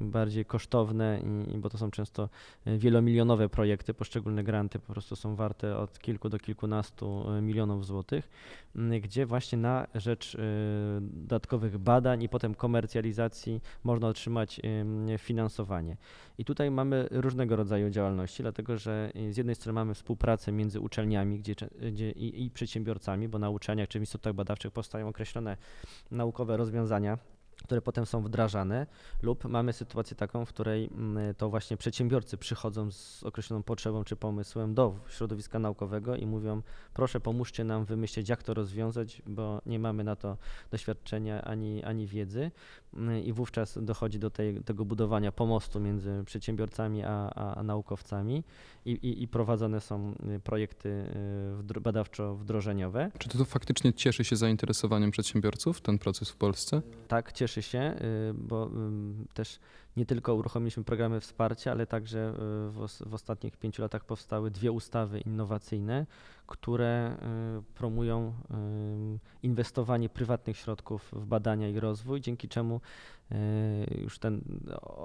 bardziej kosztowne, bo to są często wielomilionowe projekty, poszczególne granty po prostu są warte od kilku do kilkunastu milionów złotych, gdzie właśnie na rzecz dodatkowych badań i potem komercjalizacji można otrzymać finansowanie. I tutaj mamy różnego rodzaju działalności, dlatego że z jednej strony mamy współpracę między uczelniami i przedsiębiorcami, bo na uczelniach czy w instytutach badawczych powstają określone naukowe rozwiązania, które potem są wdrażane, lub mamy sytuację taką, w której to właśnie przedsiębiorcy przychodzą z określoną potrzebą czy pomysłem do środowiska naukowego i mówią: proszę, pomóżcie nam wymyślić, jak to rozwiązać, bo nie mamy na to doświadczenia ani wiedzy, i wówczas dochodzi do tego budowania pomostu między przedsiębiorcami a naukowcami i prowadzone są projekty badawczo-wdrożeniowe. Czy to faktycznie cieszy się zainteresowaniem przedsiębiorców, ten proces w Polsce? Tak, cieszy się, bo też nie tylko uruchomiliśmy programy wsparcia, ale także w ostatnich 5 latach powstały 2 ustawy innowacyjne, które promują inwestowanie prywatnych środków w badania i rozwój, dzięki czemu już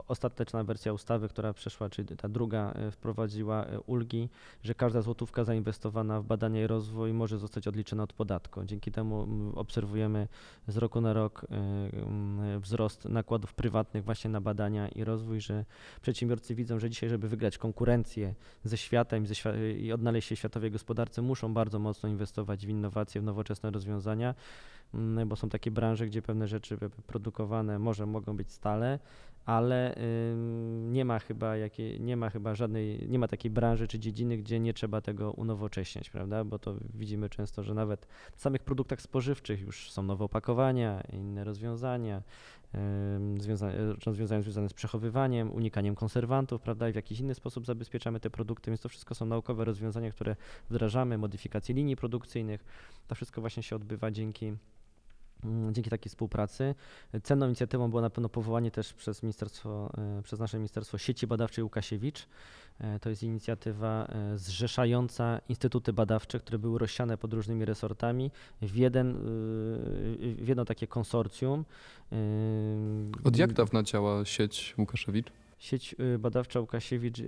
ostateczna wersja ustawy, która przeszła, czyli ta druga, wprowadziła ulgi, że każda złotówka zainwestowana w badania i rozwój może zostać odliczona od podatku. Dzięki temu obserwujemy z roku na rok wzrost nakładów prywatnych właśnie na badania i rozwój, że przedsiębiorcy widzą, że dzisiaj, żeby wygrać konkurencję ze światem i odnaleźć się w światowej gospodarce, muszą bardzo mocno inwestować w innowacje, w nowoczesne rozwiązania, bo są takie branże, gdzie pewne rzeczy produkowane mogą być stale, ale nie ma takiej branży czy dziedziny, gdzie nie trzeba tego unowocześniać, prawda? Bo to widzimy często, że nawet w samych produktach spożywczych już są nowe opakowania, inne rozwiązania, rozwiązania związane z przechowywaniem, unikaniem konserwantów, prawda? I w jakiś inny sposób zabezpieczamy te produkty, więc to wszystko są naukowe rozwiązania, które wdrażamy, modyfikacje linii produkcyjnych. To wszystko właśnie się odbywa dzięki takiej współpracy. Cenną inicjatywą było na pewno powołanie też przez nasze Ministerstwo Sieci Badawczej Łukasiewicz. To jest inicjatywa zrzeszająca instytuty badawcze, które były rozsiane pod różnymi resortami w jedno takie konsorcjum. Od jak dawna działa sieć Łukasiewicz? Sieć badawcza Łukasiewicz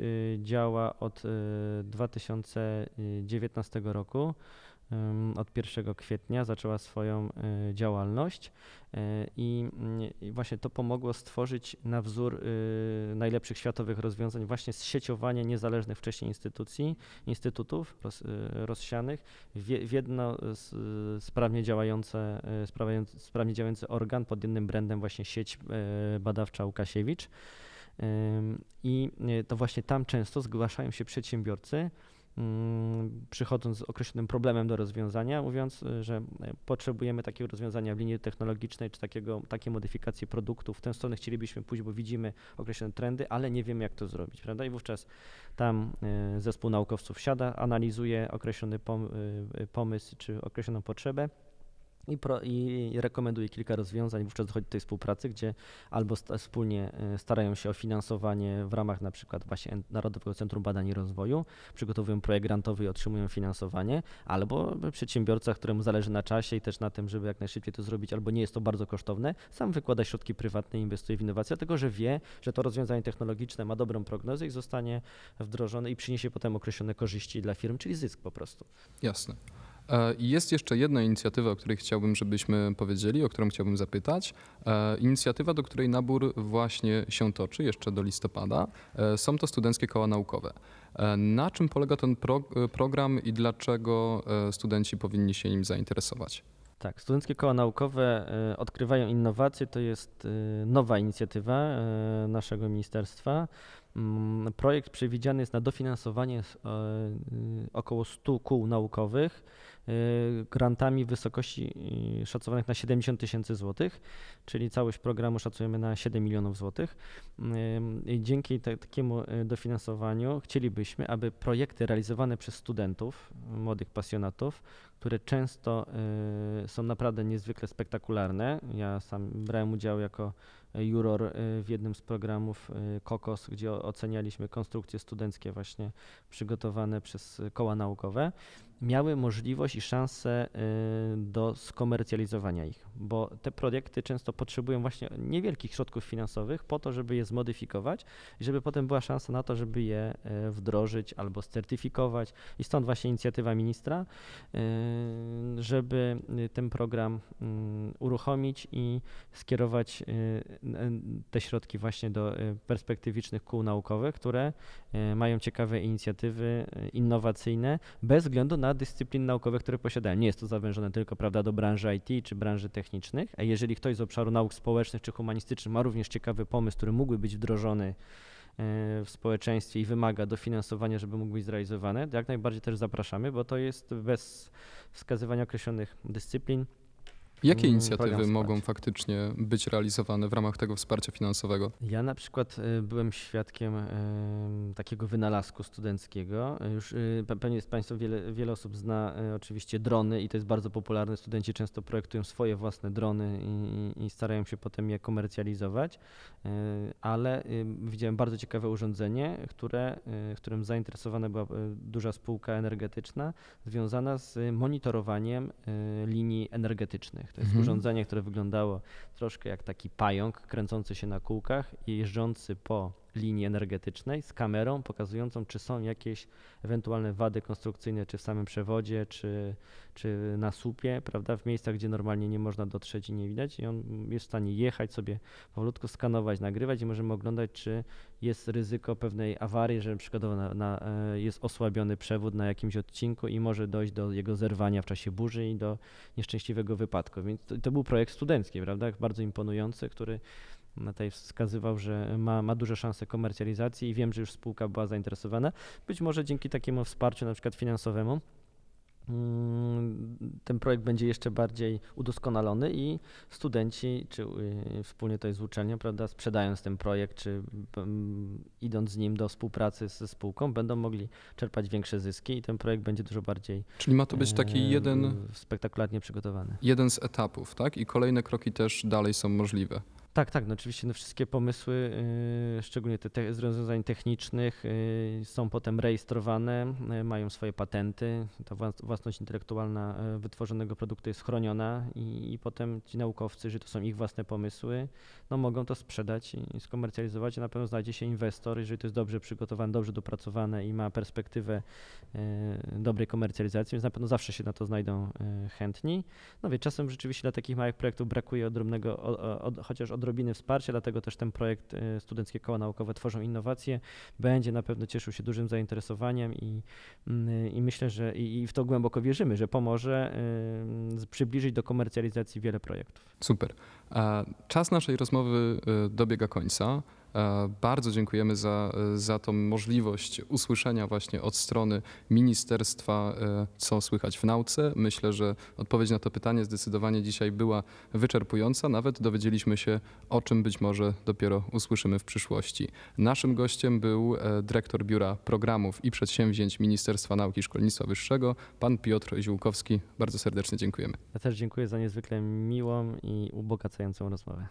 działa od 2019 roku. Od 1 kwietnia zaczęła swoją działalność i właśnie to pomogło stworzyć na wzór najlepszych światowych rozwiązań właśnie zsieciowanie niezależnych wcześniej instytutów rozsianych w jedno sprawnie działający organ pod jednym brandem, właśnie sieć badawcza Łukasiewicz. I to właśnie tam często zgłaszają się przedsiębiorcy, przychodząc z określonym problemem do rozwiązania, mówiąc, że potrzebujemy takiego rozwiązania w linii technologicznej, czy takiej modyfikacji produktów. W tę stronę chcielibyśmy pójść, bo widzimy określone trendy, ale nie wiemy, jak to zrobić, prawda? I wówczas tam zespół naukowców siada, analizuje określony pomysł, czy określoną potrzebę i rekomenduje kilka rozwiązań. Wówczas dochodzi do tej współpracy, gdzie albo wspólnie starają się o finansowanie w ramach na przykład właśnie Narodowego Centrum Badań i Rozwoju, przygotowują projekt grantowy i otrzymują finansowanie, albo przedsiębiorca, któremu zależy na czasie i też na tym, żeby jak najszybciej to zrobić, albo nie jest to bardzo kosztowne, sam wykłada środki prywatne i inwestuje w innowacje, dlatego że wie, że to rozwiązanie technologiczne ma dobrą prognozę i zostanie wdrożone i przyniesie potem określone korzyści dla firm, czyli zysk po prostu. Jasne. I jest jeszcze jedna inicjatywa, o której chciałbym, żebyśmy powiedzieli, o którą chciałbym zapytać. Inicjatywa, do której nabór właśnie się toczy, jeszcze do listopada. Są to studenckie koła naukowe. Na czym polega ten program i dlaczego studenci powinni się nim zainteresować? Tak, studenckie koła naukowe odkrywają innowacje. To jest nowa inicjatywa naszego ministerstwa. Projekt przewidziany jest na dofinansowanie około 100 kół naukowych grantami w wysokości szacowanych na 70 000 złotych, czyli całość programu szacujemy na 7 milionów złotych. I dzięki takiemu dofinansowaniu chcielibyśmy, aby projekty realizowane przez studentów, młodych pasjonatów, które często są naprawdę niezwykle spektakularne. Ja sam brałem udział jako juror w jednym z programów KOKOS, gdzie ocenialiśmy konstrukcje studenckie właśnie przygotowane przez koła naukowe, miały możliwość i szansę do skomercjalizowania ich, bo te projekty często potrzebują właśnie niewielkich środków finansowych po to, żeby je zmodyfikować i żeby potem była szansa na to, żeby je wdrożyć albo certyfikować i stąd właśnie inicjatywa ministra, żeby ten program uruchomić i skierować te środki właśnie do perspektywicznych kół naukowych, które mają ciekawe inicjatywy innowacyjne bez względu na dyscypliny naukowe, które posiadają. Nie jest to zawężone tylko, prawda, do branży IT czy branży technicznych, a jeżeli ktoś z obszaru nauk społecznych czy humanistycznych ma również ciekawy pomysł, który mógłby być wdrożony w społeczeństwie i wymaga dofinansowania, żeby mógł być zrealizowany, to jak najbardziej też zapraszamy, bo to jest bez wskazywania określonych dyscyplin. Jakie inicjatywy mogą faktycznie być realizowane w ramach tego wsparcia finansowego? Ja na przykład byłem świadkiem takiego wynalazku studenckiego. Już pewnie z Państwa wiele osób zna oczywiście drony i to jest bardzo popularne. Studenci często projektują swoje własne drony i starają się potem je komercjalizować, ale widziałem bardzo ciekawe urządzenie, którym zainteresowana była duża spółka energetyczna związana z monitorowaniem linii energetycznych. To jest urządzenie, które wyglądało troszkę jak taki pająk kręcący się na kółkach i jeżdżący po linii energetycznej z kamerą pokazującą, czy są jakieś ewentualne wady konstrukcyjne, czy w samym przewodzie, czy na słupie, prawda, w miejscach, gdzie normalnie nie można dotrzeć i nie widać i on jest w stanie jechać sobie powolutku, skanować, nagrywać i możemy oglądać, czy jest ryzyko pewnej awarii, że przykładowo jest osłabiony przewód na jakimś odcinku i może dojść do jego zerwania w czasie burzy i do nieszczęśliwego wypadku. Więc to był projekt studencki, prawda, bardzo imponujący, który tutaj wskazywał, że ma duże szanse komercjalizacji i wiem, że już spółka była zainteresowana. Być może dzięki takiemu wsparciu na przykład finansowemu ten projekt będzie jeszcze bardziej udoskonalony i studenci, czy wspólnie to jest z uczelnią, prawda, sprzedając ten projekt, czy idąc z nim do współpracy ze spółką, będą mogli czerpać większe zyski i ten projekt będzie dużo bardziej Czyli ma to być taki spektakularnie przygotowany. Jeden z etapów, tak? I kolejne kroki też dalej są możliwe. Tak, no oczywiście wszystkie pomysły, szczególnie z rozwiązań technicznych, są potem rejestrowane, mają swoje patenty, ta własność intelektualna wytworzonego produktu jest chroniona i potem ci naukowcy, jeżeli to są ich własne pomysły, no mogą to sprzedać i skomercjalizować, a na pewno znajdzie się inwestor, jeżeli to jest dobrze przygotowane, dobrze dopracowane i ma perspektywę dobrej komercjalizacji, więc na pewno zawsze się na to znajdą chętni. No wie, czasem rzeczywiście dla takich małych projektów brakuje chociaż odrobiny wsparcia, dlatego też ten projekt Studenckie Koła Naukowe Tworzą Innowacje będzie na pewno cieszył się dużym zainteresowaniem i myślę, że i w to głęboko wierzymy, że pomoże przybliżyć do komercjalizacji wiele projektów. Super. Czas naszej rozmowy dobiega końca. Bardzo dziękujemy za tą możliwość usłyszenia właśnie od strony ministerstwa, co słychać w nauce. Myślę, że odpowiedź na to pytanie zdecydowanie dzisiaj była wyczerpująca. Nawet dowiedzieliśmy się, o czym być może dopiero usłyszymy w przyszłości. Naszym gościem był dyrektor Biura Programów i Przedsięwzięć Ministerstwa Nauki i Szkolnictwa Wyższego, pan Piotr Ziółkowski. Bardzo serdecznie dziękujemy. Ja też dziękuję za niezwykle miłą i ubogacającą rozmowę.